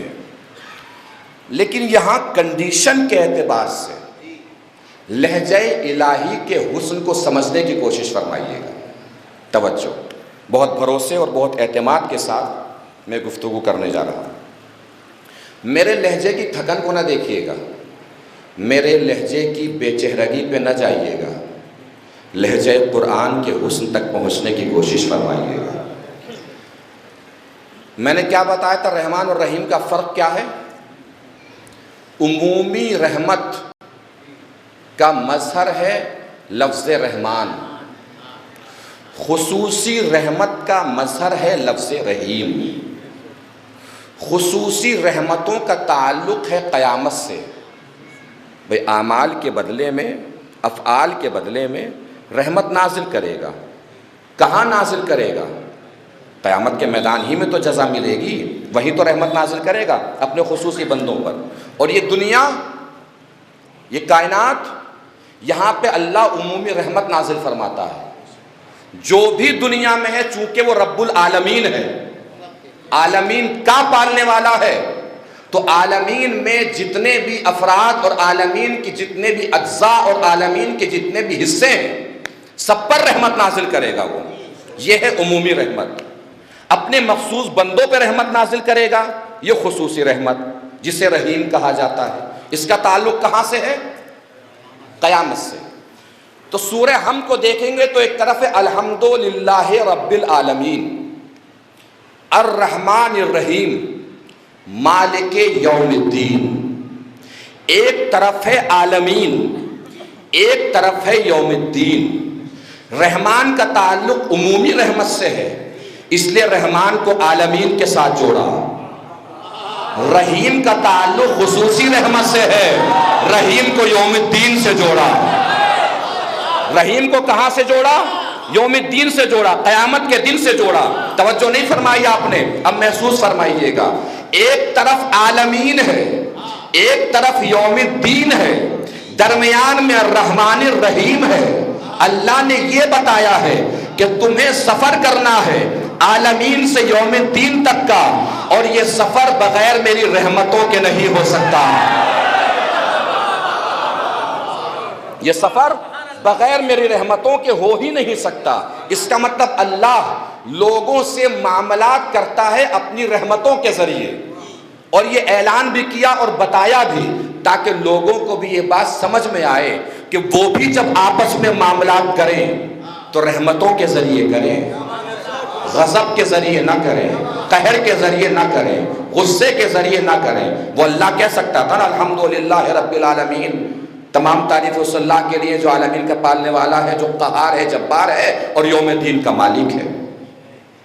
لیکن یہاں کنڈیشن کے اعتبار سے لہجہ الہی کے حسن کو سمجھنے کی کوشش فرمائیے گا۔ توجہ، بہت بھروسے اور بہت اعتماد کے ساتھ میں گفتگو کرنے جا رہا ہوں۔ میرے لہجے کی تھکن کو نہ دیکھیے گا، میرے لہجے کی بے چہرگی پہ نہ جائیے گا، لہجے قرآن کے حسن تک پہنچنے کی کوشش فرمائیے گا۔ میں نے کیا بتایا تھا رحمان اور رحیم کا فرق کیا ہے؟ عمومی رحمت کا مظہر ہے لفظ رحمان، خصوصی رحمت کا مظہر ہے لفظ رحیم۔ خصوصی رحمتوں کا تعلق ہے قیامت سے، بھئی اعمال کے بدلے میں، افعال کے بدلے میں رحمت نازل کرے گا۔ کہاں نازل کرے گا؟ قیامت کے میدان ہی میں تو جزا ملے گی، وہی تو رحمت نازل کرے گا اپنے خصوصی بندوں پر۔ اور یہ دنیا، یہ کائنات، یہاں پہ اللہ عمومی رحمت نازل فرماتا ہے۔ جو بھی دنیا میں ہے چونکہ وہ رب العالمین ہے، عالمین کا پالنے والا ہے، تو عالمین میں جتنے بھی افراد اور عالمین کی جتنے بھی اجزاء اور عالمین کے جتنے بھی حصے ہیں سب پر رحمت نازل کرے گا وہ۔ یہ ہے عمومی رحمت۔ اپنے مخصوص بندوں پہ رحمت نازل کرے گا، یہ خصوصی رحمت جسے رحیم کہا جاتا ہے۔ اس کا تعلق کہاں سے ہے؟ قیامت سے۔ تو سورہ ہم کو دیکھیں گے تو ایک طرف ہے الحمدللہ رب العالمین، الرحمن الرحیم، مالک یوم الدین۔ ایک طرف ہے عالمین، ایک طرف ہے یوم الدین۔ رحمان کا تعلق عمومی رحمت سے ہے، اس لیے رحمان کو عالمین کے ساتھ جوڑا۔ رحیم کا تعلق خصوصی رحمت سے ہے، رحیم کو یوم الدین سے جوڑا۔ رحیم کو کہاں سے جوڑا؟ یوم الدین سے جوڑا، قیامت کے دن سے جوڑا۔ توجہ نہیں فرمائی آپ نے، اب محسوس فرمائیے گا۔ ایک طرف عالمین ہے، ایک طرف یوم الدین ہے، درمیان میں الرحمن الرحیم ہے۔ اللہ نے یہ بتایا ہے کہ تمہیں سفر کرنا ہے عالمین سے یوم الدین تک کا، اور یہ سفر بغیر میری رحمتوں کے نہیں ہو سکتا۔ یہ سفر بغیر میری رحمتوں کے ہو ہی نہیں سکتا۔ اس کا مطلب اللہ لوگوں سے معاملات کرتا ہے اپنی رحمتوں کے ذریعے، اور یہ اعلان بھی کیا اور بتایا بھی تاکہ لوگوں کو بھی یہ بات سمجھ میں آئے کہ وہ بھی جب آپس میں معاملات کریں تو رحمتوں کے ذریعے کریں، غضب کے ذریعے نہ کریں، قہر کے ذریعے نہ کریں، غصے کے ذریعے نہ کریں۔ وہ اللہ کہہ سکتا تھا نا الحمدللہ رب العالمین، تمام تعریف اس اللہ کے لیے جو عالمین کا پالنے والا ہے، جو قہار ہے، جبار ہے اور یوم الدین کا مالک ہے۔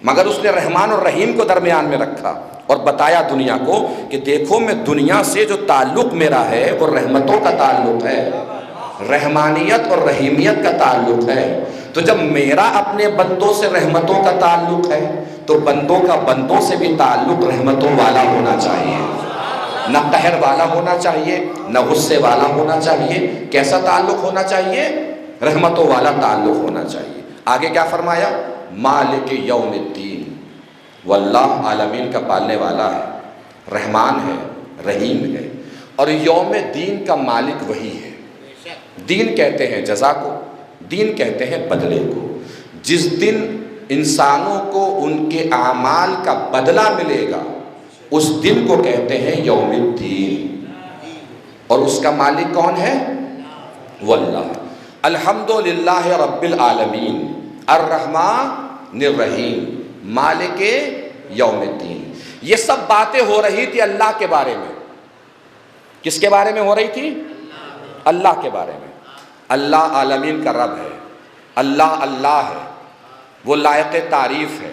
مگر اس نے رحمان اور رحیم کو درمیان میں رکھا اور بتایا دنیا کو کہ دیکھو میں دنیا سے جو تعلق میرا ہے وہ رحمتوں کا تعلق ہے، رحمانیت اور رحیمیت کا تعلق ہے۔ تو جب میرا اپنے بندوں سے رحمتوں کا تعلق ہے تو بندوں کا بندوں سے بھی تعلق رحمتوں والا ہونا چاہیے، نہ قہر والا ہونا چاہیے، نہ غصے والا ہونا چاہیے۔ کیسا تعلق ہونا چاہیے؟ رحمتوں والا تعلق ہونا چاہیے۔ آگے کیا فرمایا؟ مالک یوم الدین، واللہ عالمین کا پالنے والا ہے، رحمان ہے، رحیم ہے، اور یوم دین کا مالک وہی ہے۔ دین کہتے ہیں جزا کو، دین کہتے ہیں بدلے کو۔ جس دن انسانوں کو ان کے اعمال کا بدلہ ملے گا اس دن کو کہتے ہیں یوم الدین، اور اس کا مالک کون ہے؟ واللہ۔ الحمدللہ رب العالمین، الرحمن الرحیم، مالک یوم الدین۔ یہ سب باتیں ہو رہی تھی اللہ کے بارے میں۔ کس کے بارے میں ہو رہی تھی؟ اللہ کے بارے میں۔ اللہ عالمین کا رب ہے، اللہ اللہ ہے، وہ لائق تعریف ہے،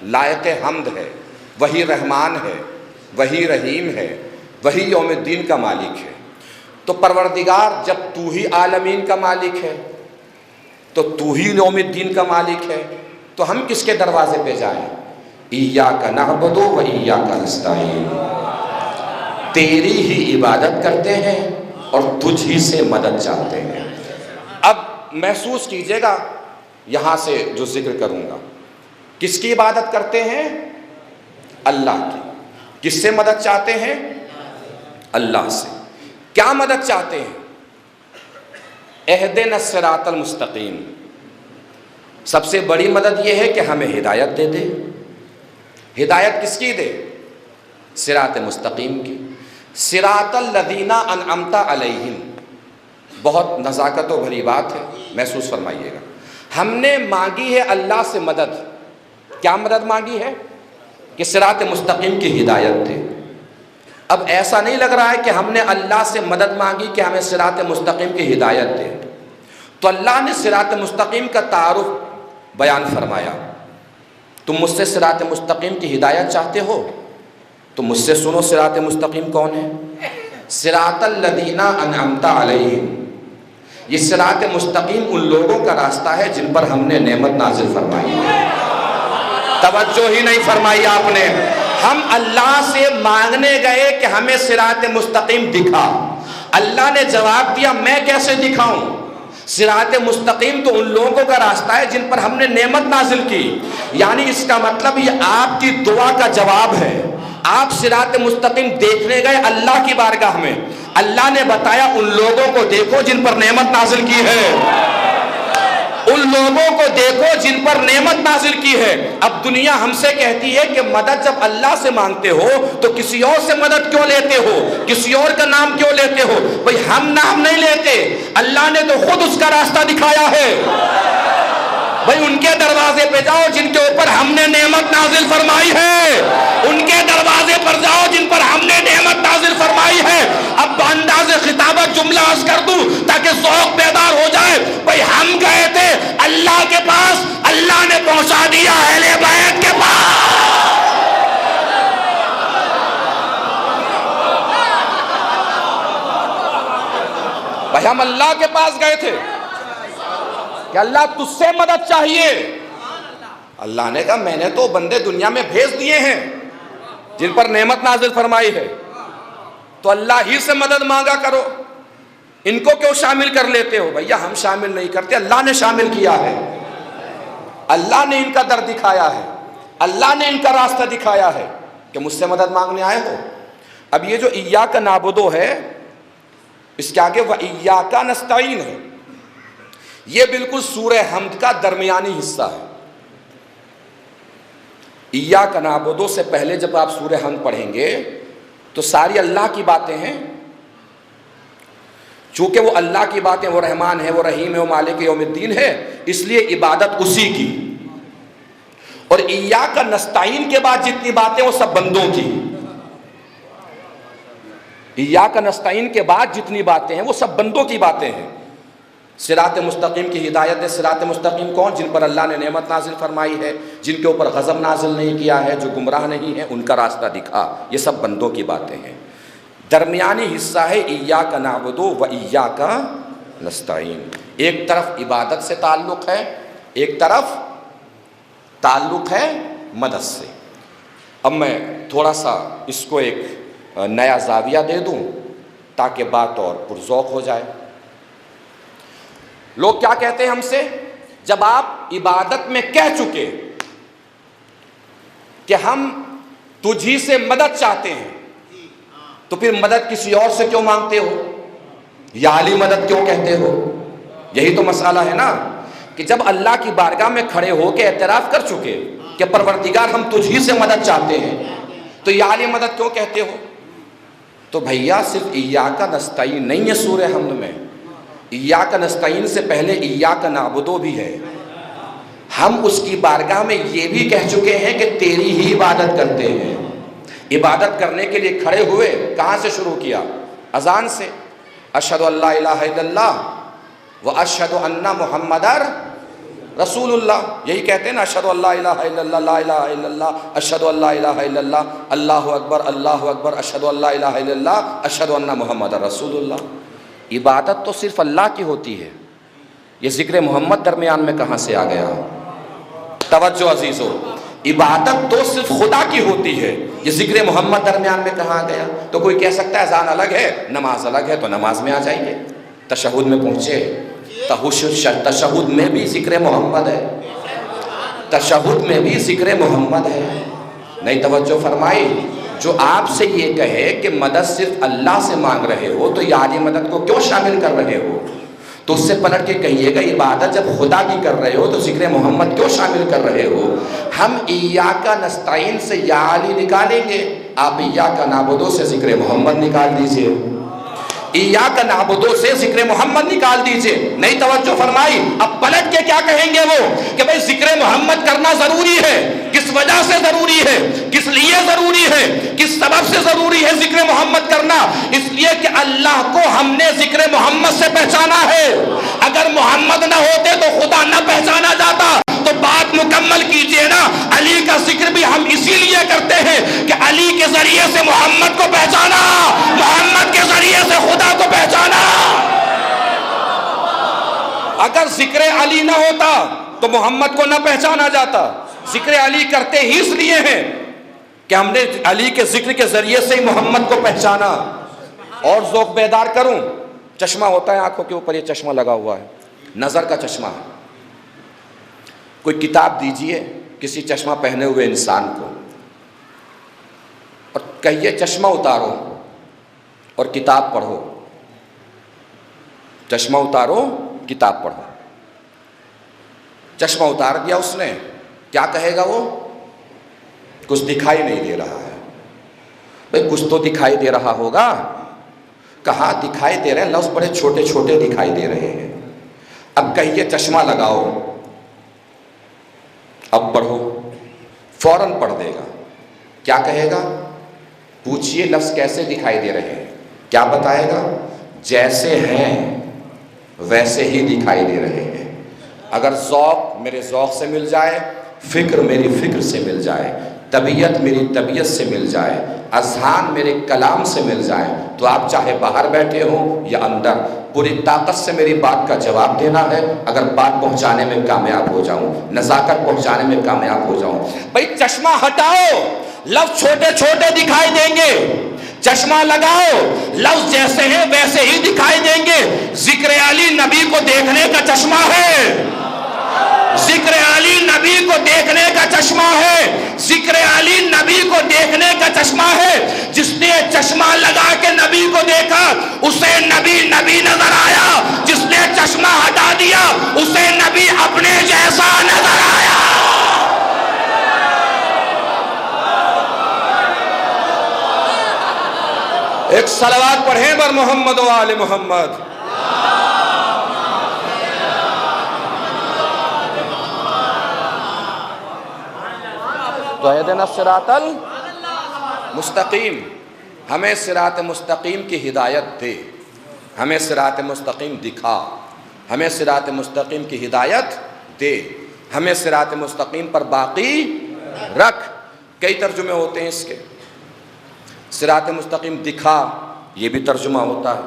لائق حمد ہے، وہی رحمان ہے، وہی رحیم ہے، وہی یوم الدین کا مالک ہے۔ تو پروردگار جب تو ہی عالمین کا مالک ہے تو تو ہی یوم الدین کا مالک ہے، تو ہم کس کے دروازے پہ جائیں؟ ایاک نعبد و ایاک نستعین، تیری ہی عبادت کرتے ہیں اور تجھ ہی سے مدد چاہتے ہیں۔ اب محسوس کیجئے گا یہاں سے جو ذکر کروں گا، کس کی عبادت کرتے ہیں؟ اللہ کی۔ کس سے مدد چاہتے ہیں؟ اللہ سے۔ کیا مدد چاہتے ہیں؟ اہدنا الصراط المستقیم۔ سب سے بڑی مدد یہ ہے کہ ہمیں ہدایت دے دے۔ ہدایت کس کی دے؟ صراط مستقیم کی۔ صراط الذین انعمت علیہم، بہت نزاکت و بھری بات ہے، محسوس فرمائیے گا۔ ہم نے مانگی ہے اللہ سے مدد، کیا مدد مانگی ہے؟ کہ صراط مستقیم کی ہدایت دے۔ اب ایسا نہیں لگ رہا ہے کہ ہم نے اللہ سے مدد مانگی کہ ہمیں صراط مستقیم کی ہدایت دے، تو اللہ نے صراط مستقیم کا تعارف بیان فرمایا۔ تم مجھ سے صراط مستقیم کی ہدایت چاہتے ہو تو مجھ سے سنو صراط مستقیم کون ہے؟ صراط الذین انعمت علیہم، یہ صراط مستقیم ان لوگوں کا راستہ ہے جن پر ہم نے نعمت نازل فرمائی ہے۔ توجہ ہی نہیں فرمائی آپ نے۔ ہم اللہ سے مانگنے گئے کہ ہمیں صراط مستقیم دکھا، اللہ نے جواب دیا میں کیسے دکھاؤں؟ صراط مستقیم تو ان لوگوں کا راستہ ہے جن پر ہم نے نعمت نازل کی، یعنی اس کا مطلب یہ آپ کی دعا کا جواب ہے۔ آپ صراط مستقیم دیکھنے گئے اللہ کی بارگاہ میں، اللہ نے بتایا ان لوگوں کو دیکھو جن پر نعمت نازل کی ہے، ان لوگوں کو دیکھو جن پر نعمت نازل کی ہے۔ اب دنیا ہم سے کہتی ہے کہ مدد جب اللہ سے مانگتے ہو تو کسی اور سے مدد کیوں لیتے ہو، کسی اور کا نام کیوں لیتے ہو؟ بھئی ہم نام نہیں لیتے، اللہ نے تو خود اس کا راستہ دکھایا ہے۔ بھئی ان کے دروازے پہ جاؤ جن کے اوپر ہم نے نعمت نازل فرمائی ہے، ان کے دروازے پر جاؤ جن پر ہم نے نعمت نازل فرمائی ہے۔ اب بانداز خطابت جملہ عرض کر دوں تاکہ ذوق بیدار ہو جائے۔ بھئی ہم گئے تھے اللہ کے پاس، اللہ نے پہنچا دیا اہل بیت کے پاس۔ بھئی ہم اللہ کے پاس گئے تھے کہ اللہ تجھ سے مدد چاہیے، اللہ نے کہا میں نے تو بندے دنیا میں بھیج دیے ہیں جن پر نعمت نازل فرمائی ہے، تو اللہ ہی سے مدد مانگا کرو، ان کو کیوں شامل کر لیتے ہو؟ بھیا ہم شامل نہیں کرتے، اللہ نے شامل کیا ہے، اللہ نے ان کا در دکھایا ہے، اللہ نے ان کا راستہ دکھایا ہے کہ مجھ سے مدد مانگنے آئے ہو۔ اب یہ جو ایاک نعبدو ہے اس کے آگے وَإِيَّاكَ نَسْتَعِينُ ہے، یہ بالکل سورہ حمد کا درمیانی حصہ ہے۔ ایاک نعبدو سے پہلے جب آپ سورہ حمد پڑھیں گے تو ساری اللہ کی باتیں ہیں، چونکہ وہ اللہ کی باتیں، وہ رحمان ہے، وہ رحیم ہے، وہ مالک یوم الدین ہے، اس لیے عبادت اسی کی۔ اور ایاک نستعین کے بعد جتنی باتیں وہ سب بندوں کی، ایاک نستعین کے بعد جتنی باتیں ہیں وہ سب بندوں کی باتیں ہیں۔ صراط مستقیم کی ہدایت ہے، صراط مستقیم کون؟ جن پر اللہ نے نعمت نازل فرمائی ہے، جن کے اوپر غضب نازل نہیں کیا ہے، جو گمراہ نہیں ہے، ان کا راستہ دکھا، یہ سب بندوں کی باتیں ہیں۔ درمیانی حصہ ہے ایاک نعبدو و ایاک نستعین، ایک طرف عبادت سے تعلق ہے، ایک طرف تعلق ہے مدد سے۔ اب میں تھوڑا سا اس کو ایک نیا زاویہ دے دوں تاکہ بات اور پرذوق ہو جائے۔ لوگ کیا کہتے ہیں ہم سے؟ جب آپ عبادت میں کہہ چکے کہ ہم تجھی سے مدد چاہتے ہیں تو پھر مدد کسی اور سے کیوں مانگتے ہو؟ یا علی مدد کیوں کہتے ہو؟ یہی تو مسئلہ ہے نا کہ جب اللہ کی بارگاہ میں کھڑے ہو کے اعتراف کر چکے کہ پروردگار ہم تجھی سے مدد چاہتے ہیں تو یا علی مدد کیوں کہتے ہو؟ تو بھیا صرف ایاک نستعین نہیں ہے سورہ حمد میں، ایاک نستعین سے پہلے ایاک نعبدو بھی ہے۔ ہم اس کی بارگاہ میں یہ بھی کہہ چکے ہیں کہ تیری ہی عبادت کرتے ہیں۔ عبادت کرنے کے لیے کھڑے ہوئے کہاں سے شروع کیا؟ اذان سے، اشہد ان لا الہ الا اللہ واشہد ان محمدا رسول اللہ، یہی کہتے ہیں نا، اشہد ان لا الہ الا اللہ، لا الہ الا اللہ، اشہد ان لا الہ الا اللہ، اللہ اکبر، اشہد ان لا الہ الا اللہ، اشہد ان محمدا رسول اللہ۔ عبادت تو صرف اللہ کی ہوتی ہے، یہ ذکر محمد درمیان میں کہاں سے آ گیا؟ توجہ عزیزو، عبادت تو صرف خدا کی ہوتی ہے، یہ ذکر محمد درمیان میں کہاں آ گیا؟ تو کوئی کہہ سکتا ہے اذان الگ ہے نماز الگ ہے، تو نماز میں آ جائیے، تشہد میں پہنچے، تشہد میں بھی ذکر محمد ہے، تشہد میں بھی ذکر محمد ہے۔ نہیں توجہ فرمائی؟ جو آپ سے یہ کہے کہ مدد صرف اللہ سے مانگ رہے ہو تو یاری مدد کو کیوں شامل کر رہے ہو؟ تو اس سے پلٹ کے کہیے گا عبادت جب خدا کی کر رہے ہو تو ذکر محمد کیوں شامل کر رہے ہو؟ ہم ایاک نستعین سے یا علی نکالیں گے، آپ ایاک نعبدو سے ذکر محمد نکال دیجئے۔ ایاک نعبدو سے ذکر محمد نکال دیجئے. نہیں توجہ فرمائی. اب پلٹ کے کیا کہیں گے وہ کہ بھئی ذکر محمد کرنا ضروری ہے. کس وجہ سے ضروری ہے؟ کس لیے ضروری ہے؟ کس سبب سے ضروری ہے ذکر محمد کرنا؟ اس لیے کہ اللہ کو ہم نے ذکر محمد سے پہچانا ہے. اگر محمد نہ ہوتے تو خدا نہ پہچانا جاتا. تو بات مکمل کیجئے نا. علی کا ذکر بھی ہم اسی لیے کرتے ہیں کہ علی کے ذریعے سے محمد کو پہچانا, محمد کے ذریعے سے خدا کو پہچانا. اگر ذکر علی نہ ہوتا تو محمد کو نہ پہچانا جاتا. ذکر علی کرتے ہی اس لیے ہیں کہ ہم نے علی کے ذکر کے ذریعے سے ہی محمد کو پہچانا. اور ذوق بیدار کروں, چشمہ ہوتا ہے آنکھوں کے اوپر, یہ چشمہ لگا ہوا ہے, نظر کا چشمہ ہے. کوئی کتاب دیجئے کسی چشمہ پہنے ہوئے انسان کو اور کہیے چشمہ اتارو اور کتاب پڑھو. چشمہ اتارو, کتاب پڑھو. چشمہ اتار دیا اس نے, کیا کہے گا وہ؟ کچھ دکھائی نہیں دے رہا ہے. بھئی کچھ تو دکھائی دے رہا ہوگا. کہاں دکھائی دے رہے ہیں؟ لفظ بڑے چھوٹے چھوٹے دکھائی دے رہے ہیں. اب کہیے چشمہ لگاؤ, اب پڑھو, فوراً پڑھ دے گا. کیا کہے گا؟ پوچھئے لفظ کیسے دکھائی دے رہے ہیں؟ کیا بتائے گا؟ جیسے ہیں ویسے ہی دکھائی دے رہے ہیں. اگر ذوق میرے ذوق سے مل جائے, فکر میری فکر سے مل جائے, طبیعت میری طبیعت سے مل جائے, اذہان میرے کلام سے مل جائے, تو آپ چاہے باہر بیٹھے ہوں یا اندر, پوری طاقت سے میری بات کا جواب دینا ہے. اگر بات پہنچانے میں کامیاب ہو جاؤں, نزاکت پہنچانے میں کامیاب ہو جاؤں. بھئی چشمہ ہٹاؤ, لفظ چھوٹے چھوٹے دکھائی دیں گے. چشمہ لگاؤ, لفظ جیسے ہیں ویسے ہی دکھائی دیں گے. ذکر علی نبی کو دیکھنے کا چشمہ ہے. ذکر علی نبی کو دیکھنے کا چشمہ ہے. ذکر علی نبی کو دیکھنے کا چشمہ ہے. جس نے چشمہ لگا کے نبی کو دیکھا اسے نبی نبی نظر آیا. جس نے چشمہ ہٹا دیا اسے نبی اپنے جیسا نظر آیا. ایک صلوات پڑھیں بر محمد و آل محمد. تو اہدنا الصراط المستقیم, ہمیں صراط مستقیم کی ہدایت دے, ہمیں صراط مستقیم دکھا, ہمیں صراط مستقیم کی ہدایت دے, ہمیں صراط مستقیم پر باقی رکھ. کئی ترجمے ہوتے ہیں اس کے. صراط مستقیم دکھا, یہ بھی ترجمہ ہوتا ہے.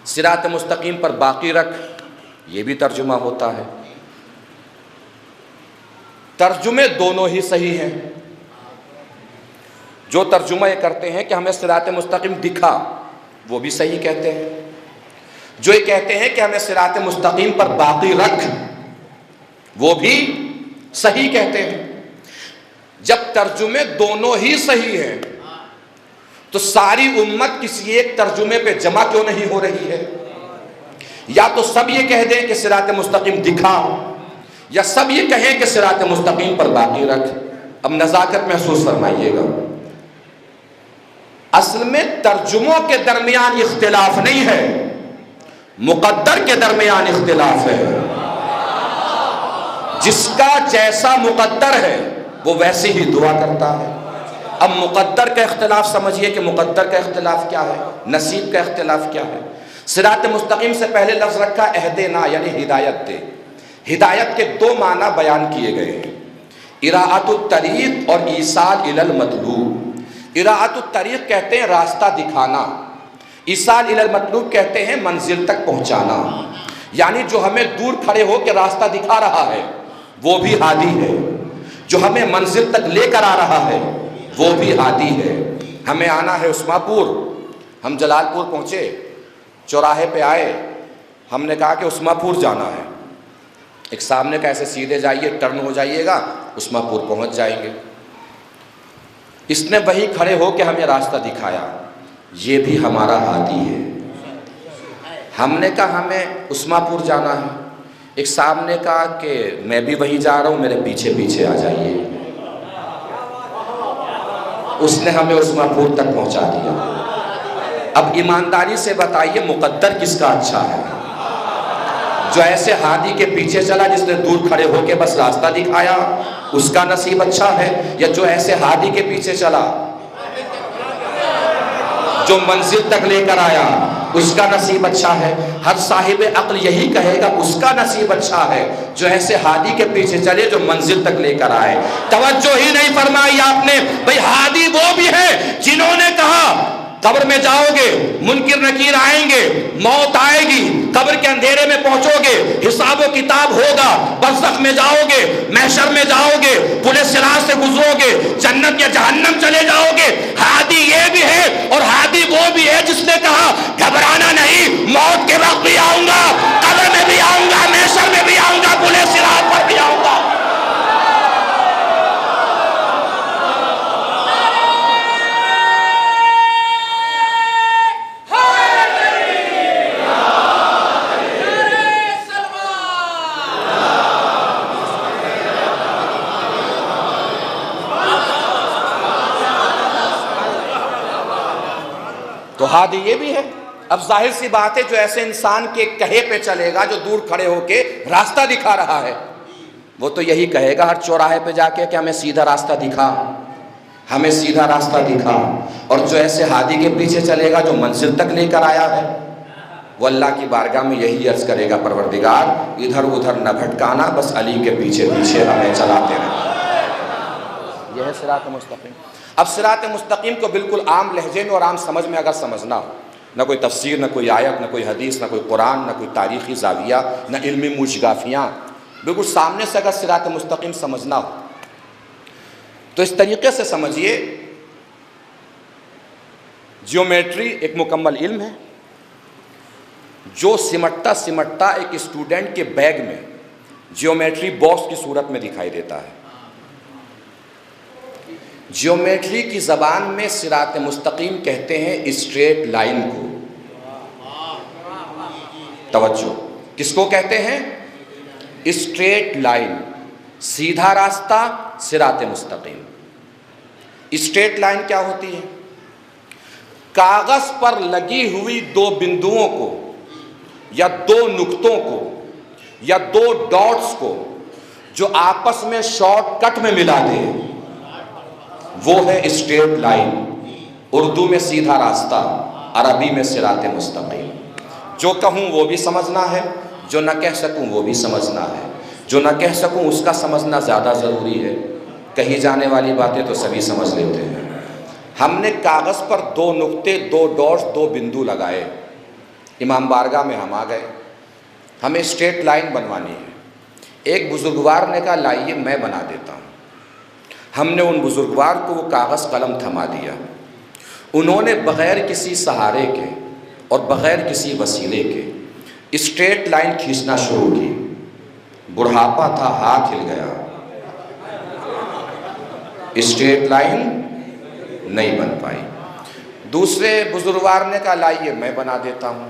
صراط مستقیم پر باقی رکھ, یہ بھی ترجمہ ہوتا ہے. ترجمے دونوں ہی صحیح ہیں. جو ترجمہ یہ کرتے ہیں کہ ہمیں صراط مستقیم دکھا, وہ بھی صحیح کہتے ہیں. جو یہ کہتے ہیں کہ ہمیں صراط مستقیم پر باقی رکھ, وہ بھی صحیح کہتے ہیں. جب ترجمے دونوں ہی صحیح ہیں تو ساری امت کسی ایک ترجمے پہ جمع کیوں نہیں ہو رہی ہے؟ یا تو سب یہ کہہ دیں کہ صراط مستقیم دکھا, یا سب یہ کہیں کہ صراط مستقیم پر باقی رکھ. اب نزاکت محسوس فرمائیے گا. اصل میں ترجموں کے درمیان اختلاف نہیں ہے, مقدر کے درمیان اختلاف ہے. جس کا جیسا مقدر ہے وہ ویسے ہی دعا کرتا ہے. اب مقدر کا اختلاف سمجھیے کہ مقدر کا اختلاف کیا ہے, نصیب کا اختلاف کیا ہے. صراط مستقیم سے پہلے لفظ رکھا اہدنا, یعنی ہدایت دے. ہدایت کے دو معنی بیان کیے گئے ہیں, اراءۃ الطریق اور ایصال الی المطلوب. اراءۃ الطریق کہتے ہیں راستہ دکھانا, ایصال الی المطلوب کہتے ہیں منزل تک پہنچانا. یعنی جو ہمیں دور کھڑے ہو کے راستہ دکھا رہا ہے وہ بھی ہادی ہے, جو ہمیں منزل تک لے کر آ رہا ہے وہ بھی ہادی ہے. ہمیں آنا ہے عثمان پور, ہم جلال پور پہنچے, چوراہے پہ آئے, ہم نے کہا کہ عثمان پور جانا ہے. ایک سامنے کا ایسے سیدھے جائیے, ٹرن ہو جائیے گا, عثمان پور پہنچ جائیں گے. اس نے وہی کھڑے ہو کے ہمیں راستہ دکھایا, یہ بھی ہمارا ہادی ہے. ہم نے کہا ہمیں عثمان پور جانا ہے, ایک سامنے کہا کہ میں بھی وہیں جا رہا ہوں, میرے پیچھے پیچھے آ جائیے. اس نے ہمیں عثمان پور تک پہنچا دیا. اب ایمانداری سے بتائیے مقدر کس کا اچھا ہے؟ جو ایسے ہادی کے پیچھے چلا جس نے دور کھڑے ہو کے بس راستہ دکھایا اس کا نصیب اچھا ہے، یا جو ایسے ہادی کے پیچھے چلا جو منزل تک لے کر آیا اس کا نصیب اچھا ہے؟ ہر صاحب عقل یہی کہے گا اس کا نصیب اچھا ہے جو ایسے ہادی کے پیچھے چلے جو منزل تک لے کر آئے۔ توجہ ہی نہیں فرمائی آپ نے، بھئی ہادی وہ بھی ہے جنہوں نے کہا قبر میں جاؤ گے، منکر نکیر آئیں گے، موت آئے گی، قبر کے اندھیرے میں پہنچو گے، حساب و کتاب ہوگا، برزخ میں جاؤ گے، محشر میں جاؤ گے، پل صراط سے گزرو گے، جنت یا جہنم چلے جاؤ گے۔ ہادی یہ بھی ہے اور ہادی وہ بھی ہے جس نے کہا گھبرانا نہیں، موت کے وقت بھی آؤں گا، قبر میں بھی آؤں گا، محشر میں بھی آؤں گا، پل صراط پر بھی آؤں گا۔ تو ہادی یہ بھی ہے۔ اب ظاہر سی بات ہے جو ایسے انسان کے کہے پہ چلے گا جو دور کھڑے ہو کے راستہ دکھا رہا ہے وہ تو یہی کہے گا ہر چوراہے پہ جا کے کہ ہمیں سیدھا راستہ دکھا، ہمیں سیدھا راستہ دکھا۔ اور جو ایسے ہادی کے پیچھے چلے گا جو منزل تک لے کر آیا ہے وہ اللہ کی بارگاہ میں یہی عرض کرے گا پروردگار ادھر ادھر نہ بھٹکانا، بس علی کے پیچھے پیچھے ہمیں چلاتے رہنا۔ یہ ہے صراط مستقیم۔ اب صراط مستقیم کو بالکل عام لہجے میں اور عام سمجھ میں اگر سمجھنا ہو، نہ کوئی تفسیر، نہ کوئی آیت، نہ کوئی حدیث، نہ کوئی قرآن، نہ کوئی تاریخی زاویہ، نہ علمی موجگافیاں، بالکل سامنے سے اگر صراط مستقیم سمجھنا ہو تو اس طریقے سے سمجھیے جیومیٹری ایک مکمل علم ہے جو سمٹتا سمٹتا ایک اسٹوڈنٹ کے بیگ میں جیومیٹری باکس کی صورت میں دکھائی دیتا ہے۔ جیومیٹری کی زبان میں صراط مستقیم کہتے ہیں اسٹریٹ لائن کو۔ توجہ، کس کو کہتے ہیں؟ اسٹریٹ لائن، سیدھا راستہ، صراط مستقیم۔ اسٹریٹ لائن کیا ہوتی ہے؟ کاغذ پر لگی ہوئی دو بندوؤں کو یا دو نقطوں کو یا دو ڈاٹس کو جو آپس میں شارٹ کٹ میں ملا دے وہ ہے اسٹریٹ لائن۔ اردو میں سیدھا راستہ، عربی میں صراط مستقیم۔ جو کہوں وہ بھی سمجھنا ہے، جو نہ کہہ سکوں وہ بھی سمجھنا ہے۔ جو نہ کہہ سکوں اس کا سمجھنا زیادہ ضروری ہے، کہی جانے والی باتیں تو سبھی سمجھ لیتے ہیں۔ ہم نے کاغذ پر دو نقطے، دو ڈاٹس، دو بندو لگائے، امام بارگاہ میں ہم آ گئے، ہمیں اسٹریٹ لائن بنوانی ہے۔ ایک بزرگوار نے کہا لائیے میں بنا دیتا ہوں۔ ہم نے ان بزرگوار کو وہ کاغذ قلم تھما دیا، انہوں نے بغیر کسی سہارے کے اور بغیر کسی وسیلے کے اسٹریٹ لائن کھینچنا شروع کی۔ بڑھاپا تھا، ہاتھ ہل گیا، اسٹریٹ لائن نہیں بن پائی۔ دوسرے بزرگوار نے کہا لائیے میں بنا دیتا ہوں۔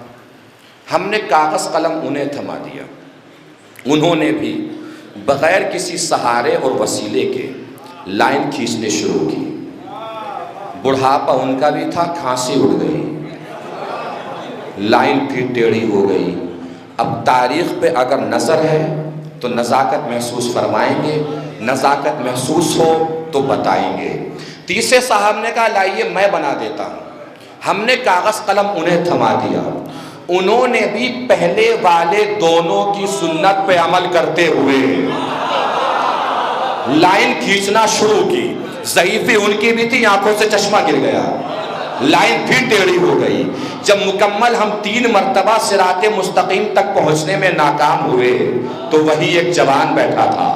ہم نے کاغذ قلم انہیں تھما دیا، انہوں نے بھی بغیر کسی سہارے اور وسیلے کے لائن کھینچنے شروع کی۔ بڑھاپا ان کا بھی تھا، کھانسی اڑ گئی، لائن پھر ٹیڑھی ہو گئی۔ اب تاریخ پہ اگر نظر ہے تو نزاکت محسوس فرمائیں گے، نزاکت محسوس ہو تو بتائیں گے۔ تیسرے صاحب نے کہا لائیے میں بنا دیتا ہوں۔ ہم نے کاغذ قلم انہیں تھما دیا، انہوں نے بھی پہلے والے دونوں کی سنت پہ عمل کرتے ہوئے لائن کھینچنا شروع کی۔ ضعیفی ان کی بھی تھی، آنکھوں سے چشمہ گر گیا، لائن پھر ٹیڑھی ہو گئی۔ جب مکمل ہم 3 مرتبہ صراط مستقیم تک پہنچنے میں ناکام ہوئے تو وہی ایک جوان بیٹھا تھا،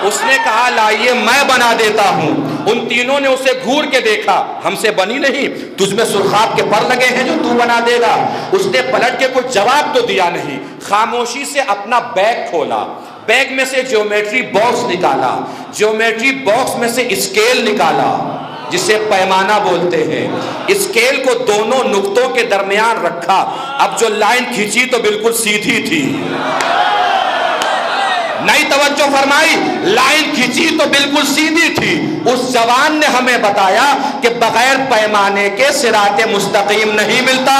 اس نے کہا لائیے میں بنا دیتا ہوں۔ ان تینوں نے اسے گھور کے دیکھا، ہم سے بنی نہیں، تجھ میں سرخاب کے پر لگے ہیں جو تو بنا دے گا۔ اس نے پلٹ کے کوئی جواب تو دیا نہیں، خاموشی سے اپنا بیگ کھولا، بیگ میں سے جیومیٹری باکس نکالا، جیومیٹری باکس میں سے اسکیل نکالا جسے پیمانہ بولتے ہیں، اسکیل کو دونوں نقطوں کے درمیان رکھا۔ اب جو لائن کھینچی تو بالکل سیدھی تھی، نہیں توجہ فرمائی، لائن کھینچی تو بالکل سیدھی تھی. اس جوان نے ہمیں بتایا کہ بغیر پیمانے کے صراط مستقیم نہیں ملتا،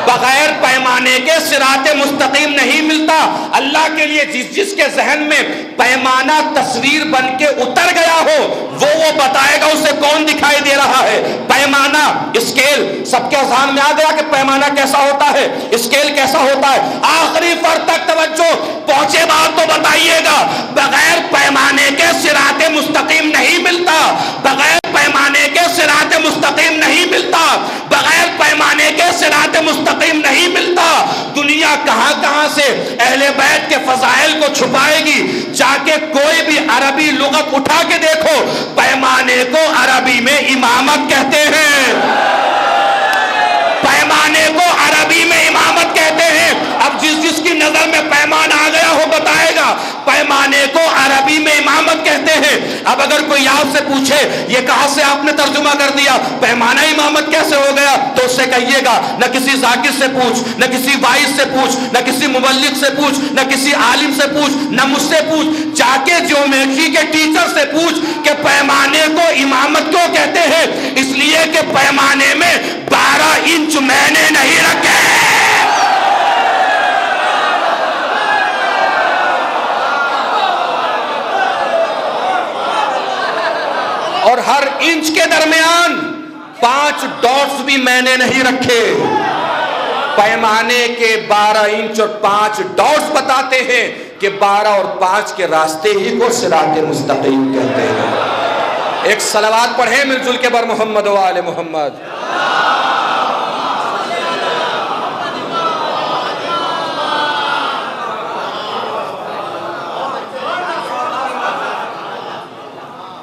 بغیر پیمانے کے صراط مستقیم نہیں ملتا. اللہ کے لیے جس کے ذہن میں پیمانہ تصویر بن کے اتر گیا ہو وہ بتائے گا اسے کون دکھائی دے رہا ہے. پیمانہ اسکیل سب کے ذہن میں آ گیا کہ پیمانہ کیسا ہوتا ہے، اسکیل کیسا ہوتا ہے. آخری فرد تک توجہ پہنچے بات تو بتائیے گا. بغیر پیمانے کے صراط مستقیم نہیں ملتا، بغیر پیمانے کے صراط مستقیم نہیں ملتا، بغیر پیمانے کے صراط مستقیم نہیں ملتا. دنیا کہاں کہاں سے اہل بیت کے فضائل کو چھپائے گی، جا کے کوئی بھی عربی لغت اٹھا کے دیکھو، پیمانے کو عربی میں امامت کہتے ہیں، پیمانے کو عربی میں امامت کہتے ہیں. اب جس کی نظر میں پیمانہ آ گیا ہو بتائے گا پیمانے کو عربی میں امامت کہتے ہیں. اب اگر کوئی آپ سے پوچھے یہ کہاں سے آپ نے ترجمہ کر دیا، پیمانہ امامت کیسے ہو گیا، تو اس سے کہیے گا نہ کسی ذاکر سے پوچھ، نہ کسی وائز سے پوچھ، نہ کسی مبلغ سے پوچھ، نہ کسی عالم سے پوچھ، نہ مجھ سے پوچھ، جا کے جیومیٹری کے ٹیچر سے پوچھ کہ پیمانے کو امامت کیوں کہتے ہیں. اس لیے کہ پیمانے میں 12 انچ میں نے نہیں رکھے. اور ہر انچ کے درمیان 5 ڈاٹس بھی میں نے نہیں رکھے. پیمانے کے 12 انچ اور 5 ڈاٹس بتاتے ہیں کہ 12 اور 5 کے راستے ہی کو صراط مستقیم کہتے ہیں. ایک صلوات پڑھیں مل جل کے بر محمد و آل محمد.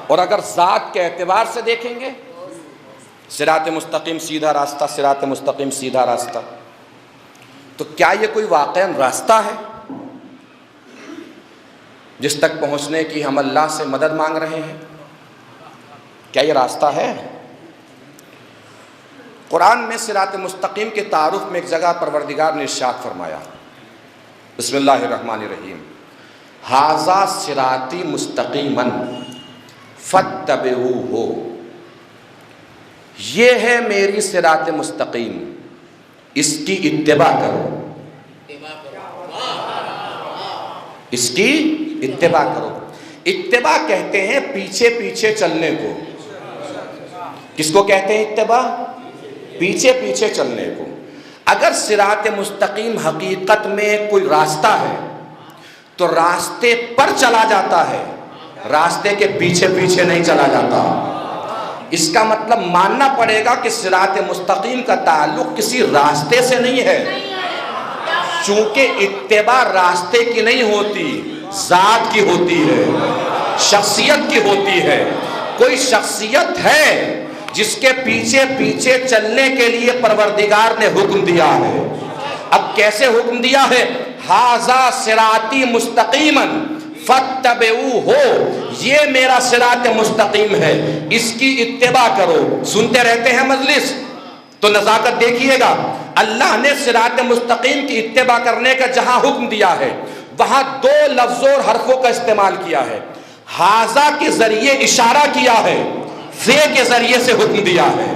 اور اگر ذات کے اعتبار سے دیکھیں گے صراط مستقیم سیدھا راستہ، صراط مستقیم سیدھا راستہ، تو کیا یہ کوئی واقعاً راستہ ہے جس تک پہنچنے کی ہم اللہ سے مدد مانگ رہے ہیں؟ کیا یہ راستہ ہے؟ قرآن میں صراط مستقیم کے تعارف میں ایک جگہ پروردگار نے ارشاد فرمایا، بسم اللہ الرحمن الرحیم، ھذا صراطی مستقیما فاتبعوہ، یہ ہے میری صراط مستقیم، اس کی اتباع کرو، اس کی اتباع کرو. اتباع کہتے ہیں پیچھے پیچھے چلنے کو. کس کو کہتے ہیں اتباع؟ پیچھے پیچھے چلنے کو. اگر صراط مستقیم حقیقت میں کوئی راستہ ہے تو راستے پر چلا جاتا ہے، راستے کے پیچھے پیچھے نہیں چلا جاتا. اس کا مطلب ماننا پڑے گا کہ صراط مستقیم کا تعلق کسی راستے سے نہیں ہے، چونکہ اتباع راستے کی نہیں ہوتی، ذات کی ہوتی ہے، شخصیت کی ہوتی ہے. کوئی شخصیت ہے جس کے پیچھے پیچھے چلنے کے لیے پروردگار نے حکم دیا ہے. اب کیسے حکم دیا ہے؟ ھذا صراطی مستقیما فاتبعوہ، یہ میرا صراط مستقیم ہے، اس کی اتباع کرو. سنتے رہتے ہیں مجلس تو نزاکت دیکھیے گا، اللہ نے صراط مستقیم کی اتباع کرنے کا جہاں حکم دیا ہے وہاں 2 لفظوں اور حرفوں کا استعمال کیا ہے. ھذا کے ذریعے اشارہ کیا ہے، فے کے ذریعے سے حکم دیا ہے.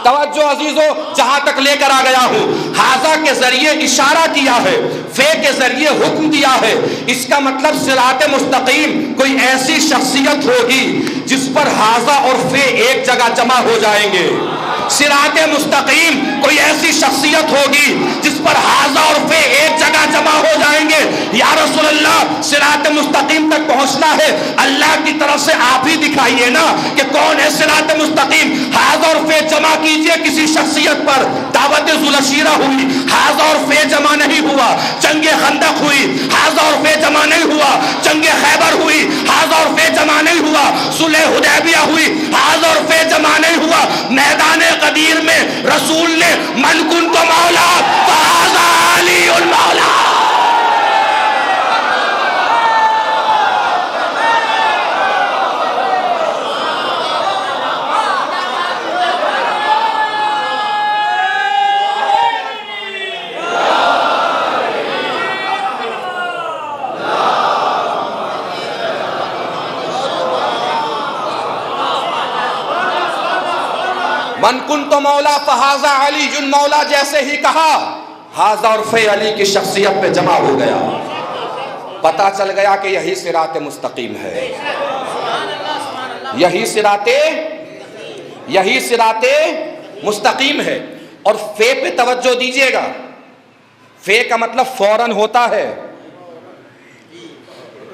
توجہ عزیزو، جہاں تک لے کر آ گیا ہوں، ھذا کے ذریعے اشارہ کیا ہے، فے کے ذریعے حکم دیا ہے. اس کا مطلب صراط مستقیم کوئی ایسی شخصیت ہوگی جس پر ھذا اور فے ایک جگہ جمع ہو جائیں گے. صراط مستقیم کوئی ایسی شخصیت ہوگی جس پر ھذا اور فے ایک جگہ جمع ہو جائیں گے. یا رسول اللہ، صراط مستقیم تک پہنچنا ہے، اللہ کی طرف سے آپ ہی دکھائیے نا کہ کون ہے صراط مستقیم. ھذا اور فے جمع کیجئے کسی شخصیت پر. دعوت ذوالعشیرہ ہوئی، ھذا اور فے جمع نہیں ہوا. جنگ خندق ہوئی، ھذا اور فے جمع نہیں ہوا. جنگ خیبر ہوئی، ھذا اور فے جمع نہیں ہوا. صلح حدیبیہ ہوئی، ھذا اور فے جمع نہیں ہوا. میدان قدیر میں رسول نے من کنت مولا فھذا علی المولا. من کنت مولا فہذا علی مولا جیسے ہی کہا، ہاذا عرف علی کی شخصیت پہ جمع ہو گیا، پتہ چل گیا کہ یہی صراط مستقیم ہے، یہی صراط مستقیم ہے۔ اور فے پہ توجہ دیجئے گا، فے کا مطلب فوراً ہوتا ہے،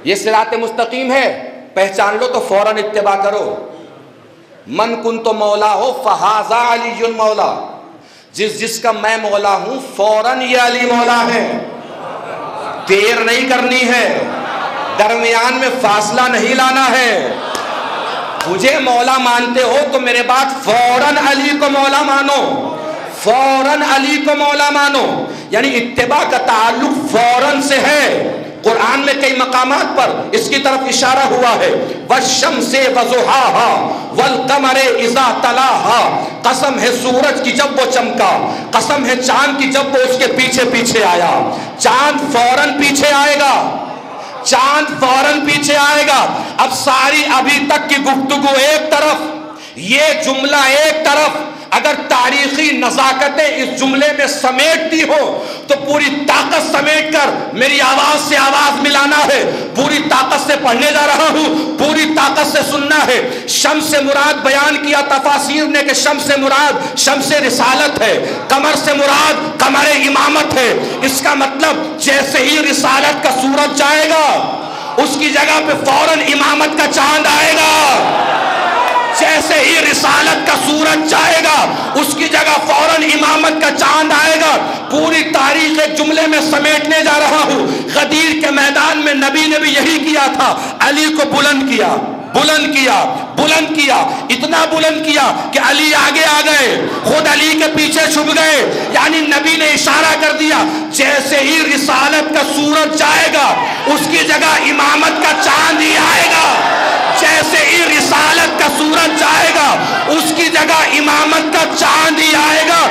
یہ صراط مستقیم ہے، پہچان لو تو فوراً اتباع کرو۔ من کنت مولا ہو فہذا علی مولا، جس کا میں مولا ہوں فوراً یہ علی مولا ہے، دیر نہیں کرنی ہے، درمیان میں فاصلہ نہیں لانا ہے۔ مجھے مولا مانتے ہو تو میرے بعد فوراً علی کو مولا مانو، فوراً علی کو مولا مانو، یعنی اتباع کا تعلق فوراً سے ہے۔ قرآن میں کئی مقامات پر اس کی طرف اشارہ ہوا ہے، والشمس وضحاها والقمر اذا تلاها، قسم ہے سورج کی جب وہ چمکا، قسم ہے چاند کی جب وہ اس کے پیچھے پیچھے آیا۔ چاند فوراً پیچھے آئے گا، چاند فوراً پیچھے آئے گا۔ اب ساری ابھی تک کی گفتگو ایک طرف، یہ جملہ ایک طرف، اگر تاریخی نزاکتیں اس جملے میں سمیٹتی ہو تو پوری طاقت سمیٹ کر میری آواز سے آواز ملانا ہے، پوری طاقت سے پڑھنے جا رہا ہوں، پوری طاقت سے سننا ہے۔ شمس سے مراد بیان کیا تفاسیر نے کہ شمس سے مراد شمس رسالت ہے، قمر سے مراد قمر امامت ہے۔ اس کا مطلب جیسے ہی رسالت کا سورج جائے گا اس کی جگہ پہ فوراً امامت کا چاند آئے گا، جیسے ہی رسالت کا سورج جائے گا اس کی جگہ فوراً امامت کا چاند آئے گا۔ پوری تاریخ ایک جملے میں سمیٹنے جا رہا ہوں۔ غدیر کے میدان میں نبی نے بھی یہی کیا تھا، علی کو بلند کیا، بلند کیا، بلند کیا، اتنا بلند کیا کہ علی آگے آ گئے، خود علی کے پیچھے چھپ گئے۔ یعنی نبی نے اشارہ کر دیا جیسے ہی رسالت کا سورج جائے گا اس کی جگہ امامت کا چاند ہی آئے گا، جیسے ہی رسالت کا سورج جائے گا اس کی جگہ امامت کا چاند ہی آئے گا،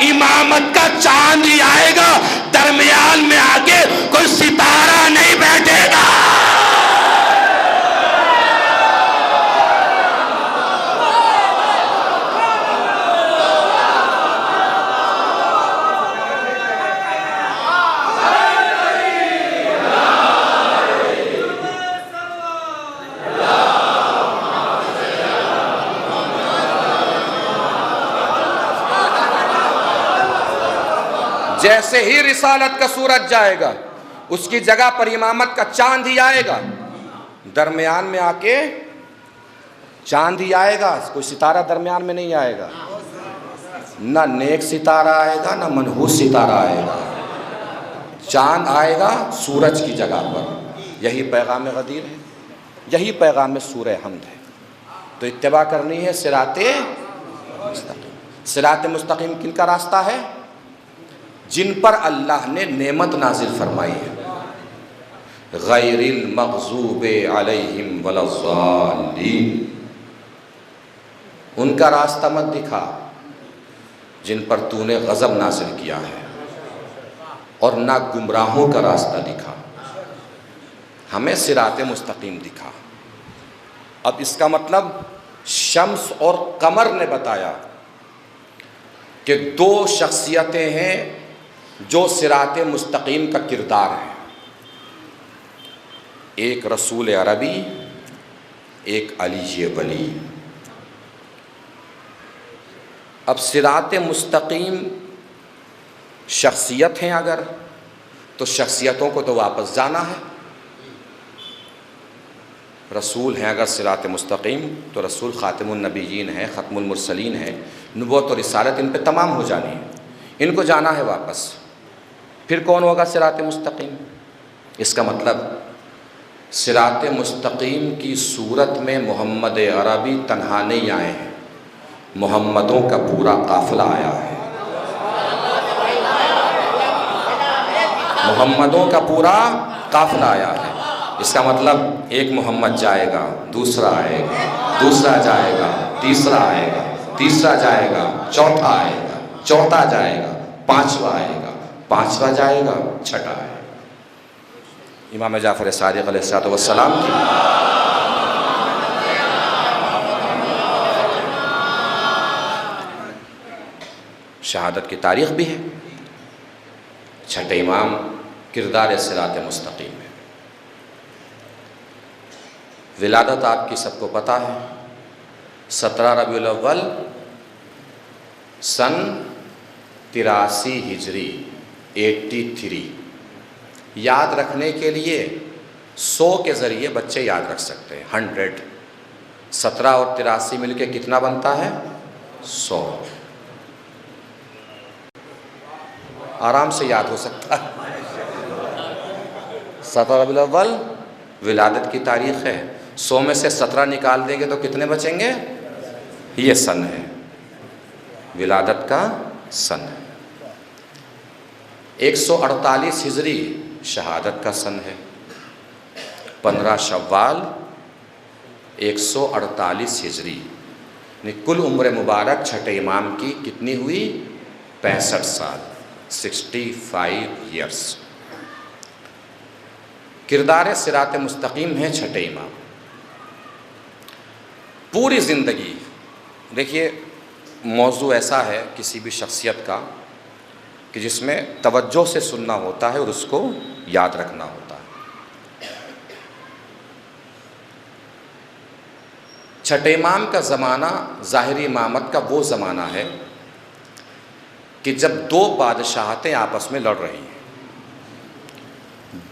امامت کا چاند ہی آئے گا، درمیان میں آگے کوئی ستارہ نہیں بیٹھے گا۔ جیسے ہی رسالت کا سورج جائے گا اس کی جگہ پر امامت کا چاند ہی آئے گا، درمیان میں آ کے چاند ہی آئے گا، کوئی ستارہ درمیان میں نہیں آئے گا، نہ نیک ستارہ آئے گا نہ منحوس ستارہ آئے گا، چاند آئے گا سورج کی جگہ پر۔ یہی پیغام غدیر ہے، یہی پیغام سورہ حمد ہے۔ تو اتباع کرنی ہے صراط مستقیم۔ صراط مستقیم کن کا راستہ ہے؟ جن پر اللہ نے نعمت نازل فرمائی ہے، غیر المغضوب علیہم ولا الضالین، ان کا راستہ مت دکھا جن پر تو نے غضب نازل کیا ہے، اور نہ گمراہوں کا راستہ دکھا، ہمیں صراط مستقیم دکھا۔ اب اس کا مطلب شمس اور قمر نے بتایا کہ دو شخصیتیں ہیں جو صراط مستقیم کا کردار ہے، ایک رسول عربی، ایک علی ولی۔ اب صراط مستقیم شخصیت ہیں اگر، تو شخصیتوں کو تو واپس جانا ہے۔ رسول ہیں اگر صراط مستقیم تو رسول خاتم النبیین ہیں، ختم المرسلین ہیں، نبوت اور رسالت ان پہ تمام ہو جانی ہے، ان کو جانا ہے واپس۔ پھر کون ہوگا صراط مستقیم؟ اس کا مطلب صراط مستقیم کی صورت میں محمد عربی تنہا نہیں آئے ہیں، محمدوں کا پورا قافلہ آیا ہے، محمدوں کا پورا قافلہ آیا ہے۔ اس کا مطلب ایک محمد جائے گا، دوسرا آئے گا، دوسرا جائے گا، تیسرا آئے گا، تیسرا جائے گا، چوتھا آئے گا، چوتھا جائے گا، پانچواں آئے گا، پانچواں جائے گا، چھٹا آئے گا۔ امام جعفر صادق علیہ السلام کی شہادت کی تاریخ بھی ہے. چھٹے امام کردار صراط مستقیم ہے. ولادت آپ کی سب کو پتہ ہے، 17 ربیع الاول سن 83 ہجری 83. یاد رکھنے کے لیے 100 کے ذریعے بچے یاد رکھ سکتے ہیں. 100 17 اور 83 مل کے کتنا بنتا ہے؟ 100. آرام سے یاد ہو سکتا ہے. 17 ربیع الاول ولادت کی تاریخ ہے. 100 میں سے 17 نکال دیں گے تو کتنے بچیں گے؟ یہ سن ہے، ولادت کا سن ہے. 148 ہجری شہادت کا سن ہے. 15 شوال 148 ہجری، یعنی کل عمر مبارک چھٹے امام کی کتنی ہوئی؟ 65 سال، 65 ایئرس. کردار صراط مستقیم ہے چھٹے امام. پوری زندگی دیکھیے، موضوع ایسا ہے کسی بھی شخصیت کا کہ جس میں توجہ سے سننا ہوتا ہے اور اس کو یاد رکھنا ہوتا ہے. چھٹے امام کا زمانہ ظاہری امامت کا وہ زمانہ ہے کہ جب 2 بادشاہتیں آپس میں لڑ رہی ہیں.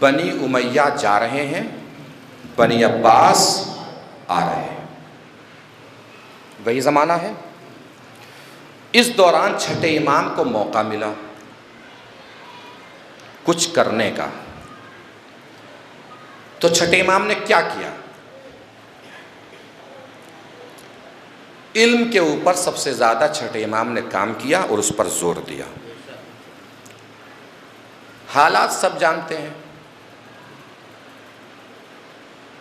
بنی امیہ جا رہے ہیں، بنی عباس آ رہے ہیں. وہی زمانہ ہے. اس دوران چھٹے امام کو موقع ملا کچھ کرنے کا. تو چھٹے امام نے کیا کیا؟ علم کے اوپر سب سے زیادہ چھٹے امام نے کام کیا اور اس پر زور دیا. حالات سب جانتے ہیں،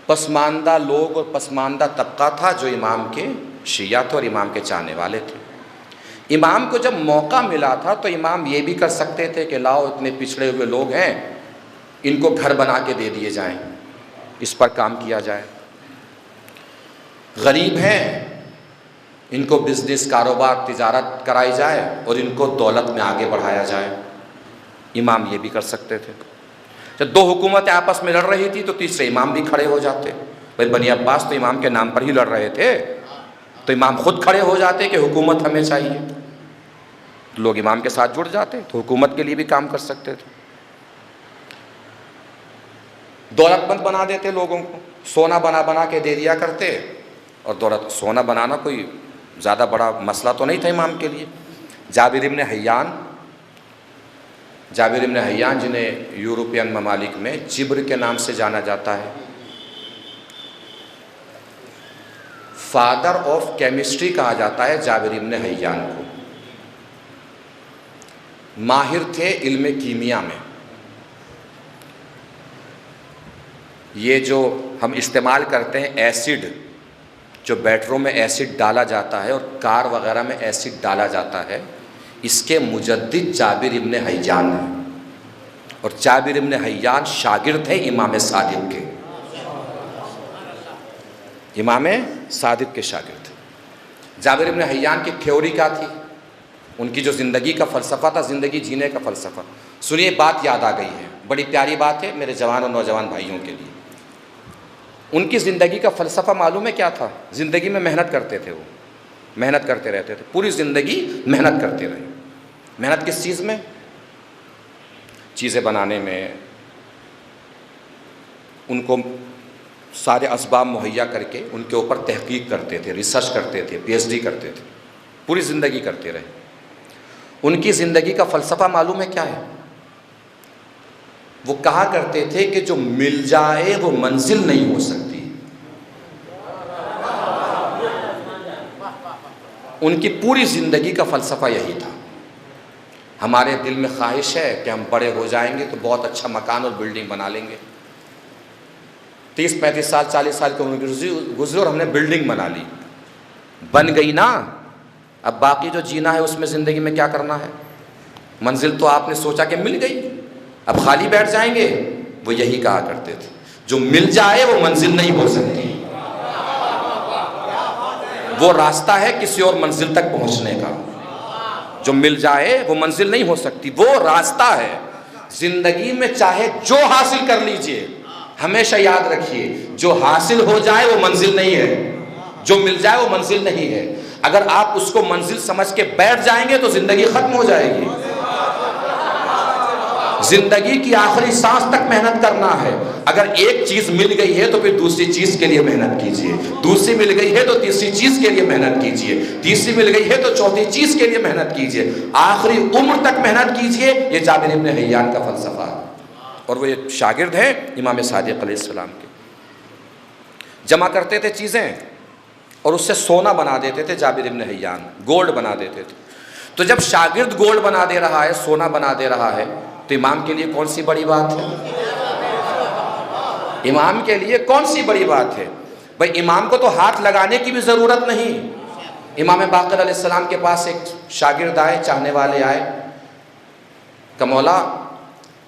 پسماندہ لوگ اور پسماندہ طبقہ تھا جو امام کے شیعہ تھے اور امام کے چاہنے والے تھے. امام کو جب موقع ملا تھا تو امام یہ بھی کر سکتے تھے کہ لاؤ اتنے پچھڑے ہوئے لوگ ہیں، ان کو گھر بنا کے دے دیے جائیں، اس پر کام کیا جائے. غریب ہیں، ان کو بزنس، کاروبار، تجارت کرائی جائے اور ان کو دولت میں آگے بڑھایا جائے. امام یہ بھی کر سکتے تھے. جب 2 حکومتیں آپس میں لڑ رہی تھی تو تیسرے امام بھی کھڑے ہو جاتے. بھائی بنی عباس تو امام کے نام پر ہی لڑ رہے تھے، تو امام خود کھڑے ہو جاتے کہ حکومت ہمیں چاہیے. لوگ امام کے ساتھ جڑ جاتے تو حکومت کے لیے بھی کام کر سکتے تھے. دولت مند بنا دیتے لوگوں کو، سونا بنا بنا کے دے دیا کرتے. اور دولت، سونا بنانا کوئی زیادہ بڑا مسئلہ تو نہیں تھا امام کے لیے. جابر ابن حیان جنہیں یورپین ممالک میں جبر کے نام سے جانا جاتا ہے، فادر آف کیمسٹری کہا جاتا ہے جابر ابن حیان کو. ماہر تھے علم کیمیا میں. یہ جو ہم استعمال کرتے ہیں ایسڈ، جو بیٹروں میں ایسڈ ڈالا جاتا ہے اور کار وغیرہ میں ایسڈ ڈالا جاتا ہے، اس کے مجدد جابر ابن حیان ہیں. اور جابر ابن حیان شاگرد ہیں امام صادق کے. امام صادق کے شاگرد. جابر ابن حیان کی تھیوری کیا تھی؟ ان کی جو زندگی کا فلسفہ تھا، زندگی جینے کا فلسفہ. سنیے، بات یاد آ گئی ہے، بڑی پیاری بات ہے میرے جوان اور نوجوان بھائیوں کے لیے. ان کی زندگی کا فلسفہ معلوم ہے کیا تھا؟ زندگی میں محنت کرتے تھے، وہ محنت کرتے رہتے تھے، پوری زندگی محنت کرتے رہے. محنت کس چیز میں؟ چیزیں بنانے میں. ان کو سارے اسباب مہیا کر کے ان کے اوپر تحقیق کرتے تھے، ریسرچ کرتے تھے، پی ایچ ڈی کرتے تھے، پوری زندگی کرتے رہے. ان کی زندگی کا فلسفہ معلوم ہے کیا ہے؟ وہ کہا کرتے تھے کہ جو مل جائے وہ منزل نہیں ہو سکتی. ان کی پوری زندگی کا فلسفہ یہی تھا. ہمارے دل میں خواہش ہے کہ ہم بڑے ہو جائیں گے تو بہت اچھا مکان اور بلڈنگ بنا لیں گے. 30-35 سال 40 سال کی عمر گزرے اور ہم نے بلڈنگ بنا لی، بن گئی نا. اب باقی جو جینا ہے اس میں زندگی میں کیا کرنا ہے؟ منزل تو آپ نے سوچا کہ مل گئی، اب خالی بیٹھ جائیں گے. وہ یہی کہا کرتے تھے، جو مل جائے وہ منزل نہیں ہو سکتی. وہ راستہ ہے کسی اور منزل تک پہنچنے کا. جو مل جائے وہ منزل نہیں ہو سکتی، وہ راستہ ہے۔ زندگی میں چاہے جو حاصل کر لیجئے، ہمیشہ یاد رکھیے جو حاصل ہو جائے وہ منزل نہیں ہے، جو مل جائے وہ منزل نہیں ہے۔ اگر آپ اس کو منزل سمجھ کے بیٹھ جائیں گے تو زندگی ختم ہو جائے گی۔ زندگی کی آخری سانس تک محنت کرنا ہے۔ اگر ایک چیز مل گئی ہے تو پھر دوسری چیز کے لیے محنت کیجئے، دوسری مل گئی ہے تو تیسری چیز کے لیے محنت کیجئے، تیسری مل گئی ہے تو چوتھی چیز کے لیے محنت کیجئے، آخری عمر تک محنت کیجئے۔ یہ جابر ابن حیان کا فلسفہ ہے، اور وہ ایک شاگرد ہیں امام صادق علیہ السلام کے۔ جمع کرتے تھے چیزیں اور اس سے سونا بنا دیتے تھے، جابر ابن حیان گولڈ بنا دیتے تھے۔ تو جب شاگرد گولڈ بنا دے رہا ہے، سونا بنا دے رہا ہے، تو امام کے لیے کون سی بڑی بات ہے؟ امام کے لیے کون سی بڑی بات ہے؟ بھئی امام کو تو ہاتھ لگانے کی بھی ضرورت نہیں۔ امام باقر علیہ السلام کے پاس ایک شاگرد آئے، چاہنے والے آئے کہ مولا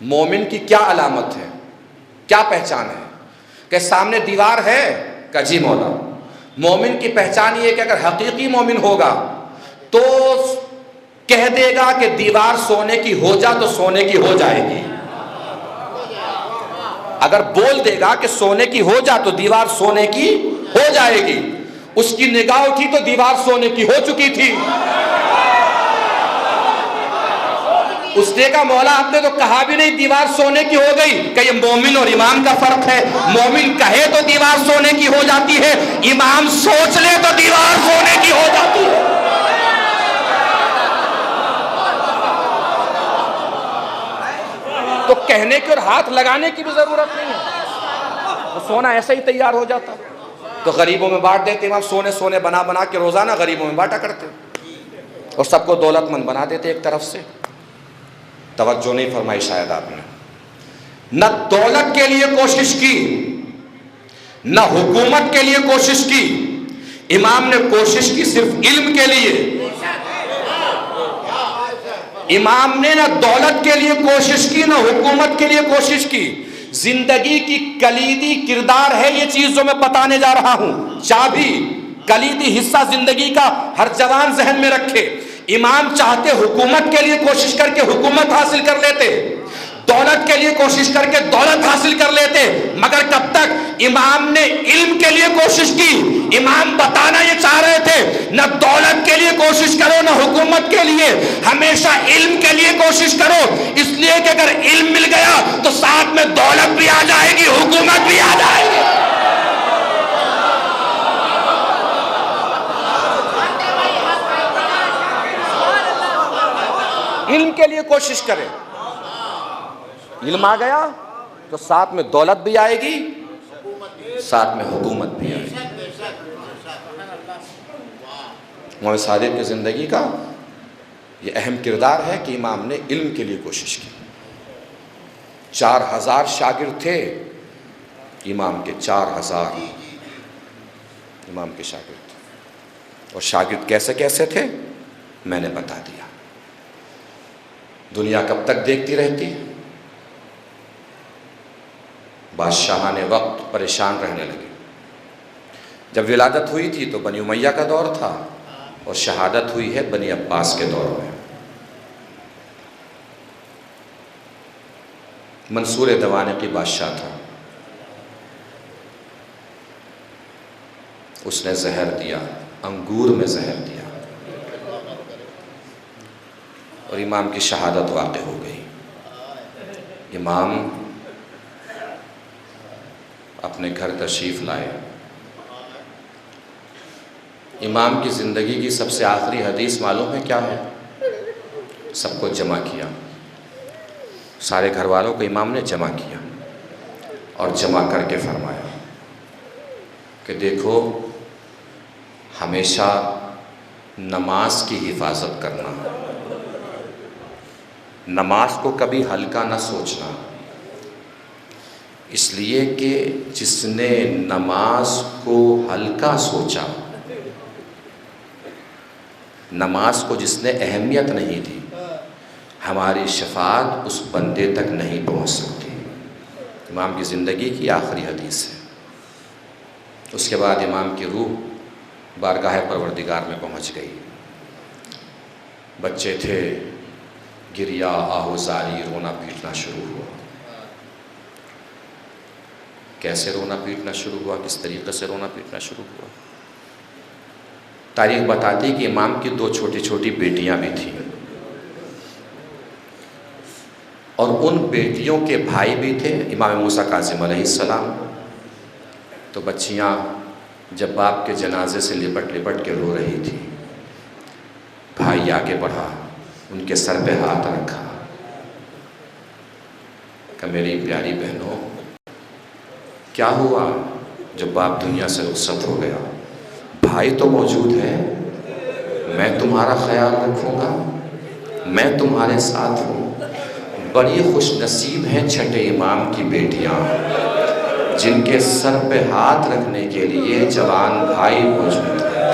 مومن کی کیا علامت ہے، کیا پہچان ہے؟ کہ سامنے دیوار ہے؟ کہ جی مولا۔ مومن کی پہچان یہ ہے کہ اگر حقیقی مومن ہوگا تو کہہ دے گا کہ دیوار سونے کی ہو جا تو سونے کی ہو جائے گی، اگر بول دے گا کہ سونے کی ہو جا تو دیوار سونے کی ہو جائے گی۔ اس کی نگاہ اٹھی تو دیوار سونے کی ہو چکی تھی۔ اس نے کہا مولا آپ نے تو کہا بھی نہیں دیوار سونے کی ہو گئی، کہ یہ مومن اور امام کا فرق ہے۔ مومن کہے تو دیوار سونے کی ہو جاتی ہے، امام سوچ لے تو دیوار سونے کی ہو جاتی ہے۔ تو کہنے کی اور ہاتھ لگانے کی بھی ضرورت نہیں ہے، وہ سونا ایسا ہی تیار ہو جاتا۔ تو غریبوں میں بانٹ دیتے، امام سونے بنا بنا کے روزانہ غریبوں میں بانٹا کرتے اور سب کو دولت مند بنا دیتے ایک طرف سے۔ توجہ نہیں فرمائی شاید آپ نے۔ نہ دولت کے لیے کوشش کی، نہ حکومت کے لیے کوشش کی، امام نے کوشش کی صرف علم کے لیے۔ امام نے نہ دولت کے لیے کوشش کی، نہ حکومت کے لیے کوشش کی۔ زندگی کی کلیدی کردار ہے یہ چیز جو میں بتانے جا رہا ہوں، چابی کلیدی حصہ زندگی کا ہر جوان ذہن میں رکھے۔ امام چاہتے حکومت کے لیے کوشش کر کے حکومت حاصل کر لیتے، دولت کے لیے کوشش کر کے دولت حاصل کر لیتے، مگر کب تک؟ امام نے علم کے لیے کوشش کی۔ امام بتانا یہ چاہ رہے تھے نہ دولت کے لیے کوشش کرو نہ حکومت کے لیے، ہمیشہ علم کے لیے کوشش کرو، اس لیے کہ اگر علم مل گیا تو ساتھ میں دولت بھی آ جائے گی، حکومت بھی آ جائے گی۔ علم کے لیے کوشش کریں، علم آ گیا تو ساتھ میں دولت بھی آئے گی، ساتھ میں حکومت بھی آئے گی۔ امام صادق کی زندگی کا یہ اہم کردار ہے کہ امام نے علم کے لیے کوشش کی۔ 4000 شاگرد تھے امام کے، 4000 امام کے شاگرد تھے، اور شاگرد کیسے کیسے تھے میں نے بتا دیا۔ دنیا کب تک دیکھتی رہتی؟ بادشاہان وقت پریشان رہنے لگے۔ جب ولادت ہوئی تھی تو بنی امیہ کا دور تھا، اور شہادت ہوئی ہے بنی عباس کے دور میں۔ منصور دوانقی بادشاہ تھا، اس نے زہر دیا، انگور میں زہر دیا، اور امام کی شہادت واقع ہو گئی۔ امام اپنے گھر تشریف لائے۔ امام کی زندگی کی سب سے آخری حدیث معلوم ہے کیا ہے؟ سب کو جمع کیا، سارے گھر والوں کو امام نے جمع کیا، اور جمع کر کے فرمایا کہ دیکھو ہمیشہ نماز کی حفاظت کرنا، نماز کو کبھی ہلکا نہ سوچنا، اس لیے کہ جس نے نماز کو ہلکا سوچا، نماز کو جس نے اہمیت نہیں دی، ہماری شفاعت اس بندے تک نہیں پہنچ سکتی۔ امام کی زندگی کی آخری حدیث ہے۔ اس کے بعد امام کی روح بارگاہ پروردگار میں پہنچ گئی۔ بچے تھے، گریا آہوزاری، رونا پیٹنا شروع ہوا۔ کیسے رونا پیٹنا شروع ہوا، کس طریقے سے رونا پیٹنا شروع ہوا؟ تاریخ بتاتی کہ امام کی 2 چھوٹی چھوٹی بیٹیاں بھی تھیں، اور ان بیٹیوں کے بھائی بھی تھے امام موسیٰ کاظم علیہ السلام۔ تو بچیاں جب باپ کے جنازے سے لپٹ لپٹ کے رو رہی تھی، بھائی آگے بڑھا، ان کے سر پہ ہاتھ رکھا کہ میری پیاری بہنوں کیا ہوا جب باپ دنیا سے رخصت ہو گیا؟ بھائی تو موجود ہے، میں تمہارا خیال رکھوں گا، میں تمہارے ساتھ ہوں۔ بڑی خوش نصیب ہیں چھٹے امام کی بیٹیاں جن کے سر پہ ہاتھ رکھنے کے لیے جوان بھائی موجود ہیں۔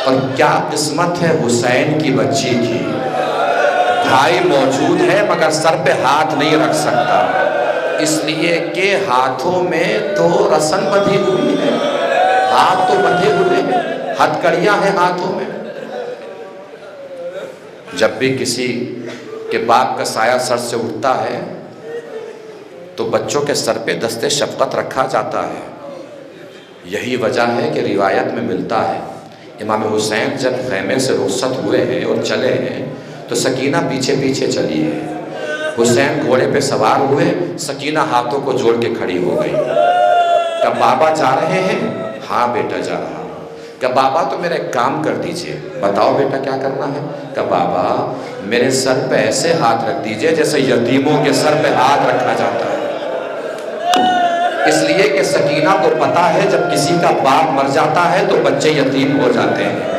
اور کیا قسمت ہے حسین کی بچی کی، بھائی موجود ہے مگر سر پہ ہاتھ نہیں رکھ سکتا، اس لیے کہ ہاتھوں میں تو رسن بندھی ہوئی ہے، ہاتھ تو بندھے ہوئے ہیں، ہتھ کڑیاں ہیں ہاتھوں میں۔ جب بھی کسی کے باپ کا سایہ سر سے اٹھتا ہے تو بچوں کے سر پہ دست شفقت رکھا جاتا ہے۔ یہی وجہ ہے کہ روایت میں ملتا ہے امام حسین جب خیمے سے رخصت ہوئے ہیں اور چلے ہیں تو سکینہ پیچھے پیچھے چلی ہے۔ حسین گھوڑے پہ سوار ہوئے، سکینہ ہاتھوں کو جوڑ کے کھڑی ہو گئی۔ کہ بابا جا رہے ہیں؟ ہاں بیٹا جا رہا ہوں۔ کہ بابا تو میرا ایک کام کر دیجئے۔ بتاؤ بیٹا کیا کرنا ہے؟ کہ بابا میرے سر پہ ایسے ہاتھ رکھ دیجئے جیسے یتیموں کے سر پہ ہاتھ رکھا جاتا ہے۔ اس لیے کہ سکینہ کو پتا ہے جب کسی کا باپ مر جاتا ہے تو بچے یتیم ہو جاتے ہیں،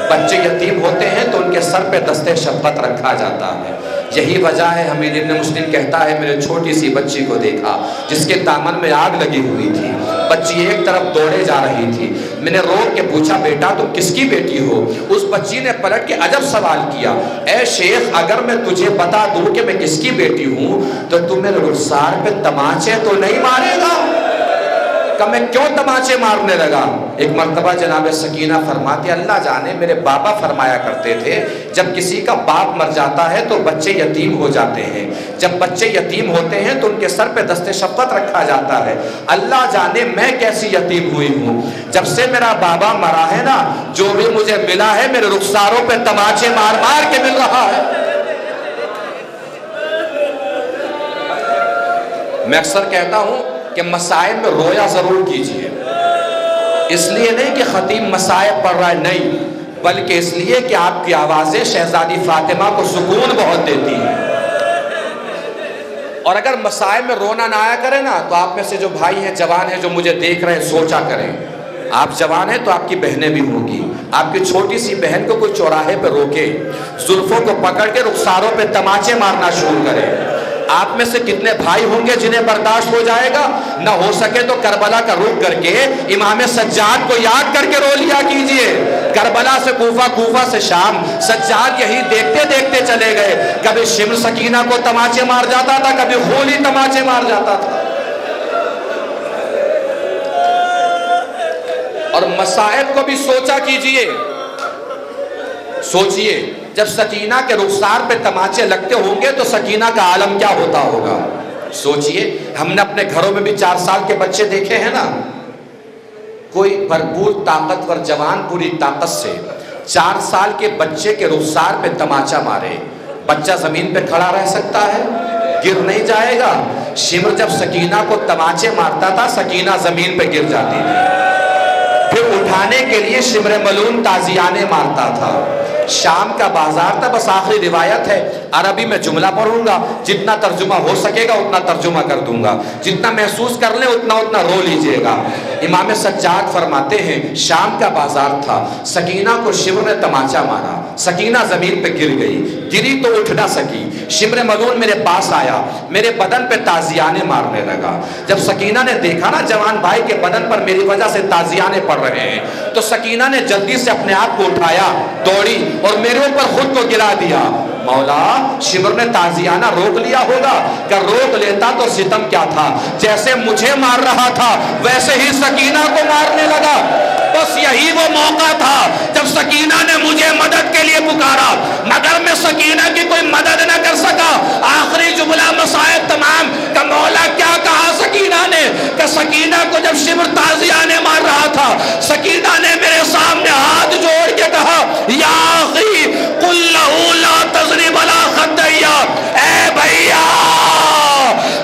بچے یتیم ہوتے ہیں تو ان کے سر پہ دست شفقت رکھا جاتا ہے۔ یہی وجہ ہے حمید ابن مسلم کہتا ہے میرے چھوٹی سی بچی کو دیکھا جس کے دامن میں آگ لگی ہوئی تھی، بچی ایک طرف دوڑے جا رہی تھی، میں نے رو کے پوچھا بیٹا تم کس کی بیٹی ہو؟ اس بچی نے پلٹ کے عجب سوال کیا، اے شیخ اگر میں تجھے بتا دوں کہ میں کس کی بیٹی ہوں تو تم میرے رخسار پہ تماچے تو نہیں مارے گا؟ کہ میں کیوں تماچے مارنے لگا؟ ایک مرتبہ جناب سکینہ فرماتے اللہ جانے میرے بابا فرمایا کرتے تھے جب کسی کا باپ مر جاتا ہے تو بچے یتیم ہو جاتے ہیں، جب بچے یتیم ہوتے ہیں تو ان کے سر پہ دست شفقت رکھا جاتا ہے۔ اللہ جانے میں کیسی یتیم ہوئی ہوں، جب سے میرا بابا مرا ہے نا جو بھی مجھے ملا ہے میرے رخساروں پہ تماچے مار مار کے مل رہا ہے۔ میں اکثر کہتا ہوں کہ مسائل میں رویا ضرور کیجئے، اس لیے نہیں کہ خطیب مسائل پڑھ رہا ہے، نہیں، بلکہ اس لیے کہ آپ کی آوازیں شہزادی فاطمہ کو سکون بہت دیتی ہیں۔ اور اگر مسائل میں رونا نہ آیا کرے نا تو آپ میں سے جو بھائی ہیں جوان ہیں جو مجھے دیکھ رہے ہیں سوچا کریں، آپ جوان ہیں تو آپ کی بہنیں بھی ہوں گی، آپ کی چھوٹی سی بہن کو کوئی چوراہے پہ روکے، زلفوں کو پکڑ کے رخساروں پہ تماچے مارنا شروع کرے، آپ میں سے کتنے بھائی ہوں گے جنہیں برداشت ہو جائے گا؟ نہ ہو سکے تو کربلا کا رخ کر کے امام سجاد کو یاد کر کے رو لیا کیجئے۔ کربلا سے کوفہ، کوفہ سے شام، سجاد یہی دیکھتے دیکھتے چلے گئے، کبھی شمر سکینہ کو تماچے مار جاتا تھا، کبھی خولی تماچے مار جاتا تھا۔ اور مصائب کو بھی سوچا کیجئے، سوچئے جب سکینہ کے رخسار پہ تماچے لگتے ہوں گے تو سکینہ کا عالم کیا ہوتا ہوگا؟ سوچئے ہم نے اپنے گھروں میں بھی 4 سال کے بچے دیکھے ہیں نا، کوئی بھرپور طاقتور جوان پوری طاقت سے 4 سال کے بچے کے رخسار پہ تماچا مارے، بچہ زمین پہ کھڑا رہ سکتا ہے؟ گر نہیں جائے گا؟ شمر جب سکینہ کو تماچے مارتا تھا سکینہ زمین پہ گر جاتی تھی، پھر اٹھانے کے لیے شمر ملون تازیانے مارتا تھا۔ شام کا بازار تھا، بس آخری روایت ہے، عربی میں جملہ پڑھوں گا، جتنا ترجمہ ہو سکے گا اتنا ترجمہ کر دوں گا، جتنا محسوس کر لیں اتنا رو لیجئے گا۔ امام سجاد فرماتے ہیں شام کا بازار تھا، سکینہ کو شمر نے تماچا مارا، سکینہ زمین پہ گر گئی، گری تو اٹھ نہ سکی، شمر ملون میرے پاس آیا، میرے بدن پہ تازیانے مارنے لگا۔ جب سکینہ نے دیکھا نا جوان بھائی کے بدن پر میری وجہ سے تازیانے پڑ رہے ہیں تو سکینہ نے جلدی سے اپنے آپ کو اٹھایا، دوڑی اور میرے اوپر خود کو گرا دیا۔ مولا شمر نے تازیانہ روک لیا ہوگا، کہ روک لیتا تو ستم کیا تھا، جیسے مجھے مار رہا تھا ویسے ہی سکینہ کو مارنے لگا۔ بس یہی وہ موقع تھا جب سکینہ نے مجھے مدد کے لیے پکارا، مگر میں سکینہ کی کوئی مدد نہ کر سکا۔ آخری جملہ مسائل تمام کہ مولا کیا کہا سکینہ نے، کہ سکینہ کو جب شمر تازیانے مار رہا تھا، سکینہ نے میرے سامنے ہاتھ جوڑ کے کہا یا اخی قل لہو لا تضرب علی خدیا، اے بھیا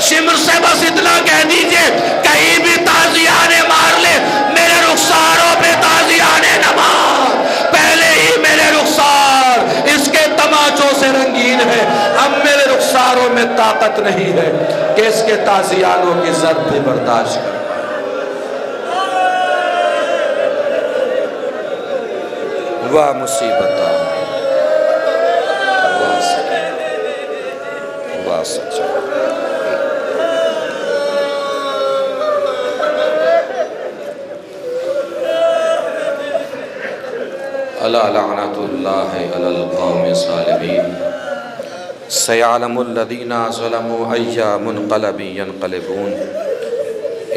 شمر سے بس اتنا کہہ دیجئے کہیں بھی تازیانے مار لے، میرے رخساروں پہ تازیانے نہ مار، پہلے ہی میرے رخسار اس کے تماچوں سے رنگین ہے، اب میرے رخساروں میں طاقت نہیں ہے کہ اس کے تازیانوں کی ضرب بھی برداشت کر۔ واہ مصیبتہ، واہ سچا۔ الا لعنت اللہ علی القوم الظالمین سیعلم الذین ظلموا ای منقلب ینقلبون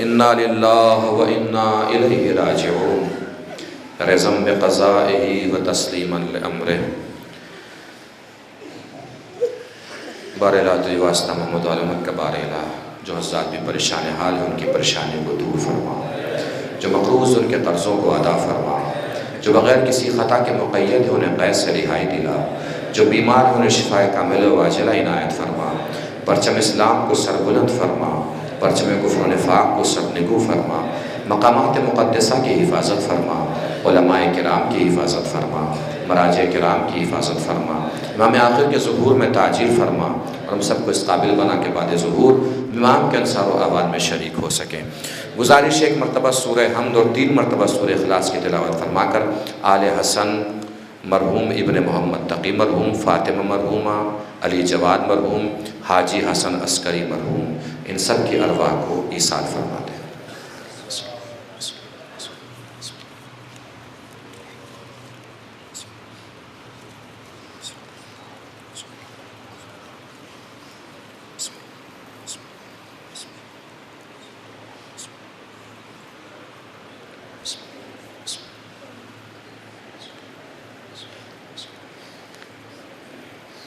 انا للہ و انا الیہ راجعون رضم بقضائہ و تسلیما لامرہ۔ بار الہ تو واسطہ محمد علمت کا بار الہ، جو حضرات بھی پریشان حال ہیں ان کی پریشانیوں کو دور فرما، جو مقروض ان کے قرضوں کو ادا فرما، جو بغیر کسی خطا کے مقید ہیں انہیں قید سے رہائی دلا، جو بیمار ہیں انہیں شفائے کامل و عاجلہ عنایت فرما، پرچم اسلام کو سربلند فرما، پرچم کفر و نفاق کو سرنگو فرما، مقامات مقدسہ کی حفاظت فرما، علماء کرام کی حفاظت فرما، مراجع کرام کی حفاظت فرما، امام آخر کے ظہور میں تعجیل فرما، اور ہم سب کو اس قابل بنا کے بعد ظہور امام کے انصار و آباد میں شریک ہو سکیں۔ گزارش ایک مرتبہ سورہ حمد اور 3 مرتبہ سورہ اخلاص کی تلاوت فرما کر آل حسن مرحوم ابن محمد تقی مرحوم، فاطمہ مرحومہ، علی جواد مرحوم، حاجی حسن عسکری مرحوم، ان سب کی ارواح کو ایصال فرما دیں۔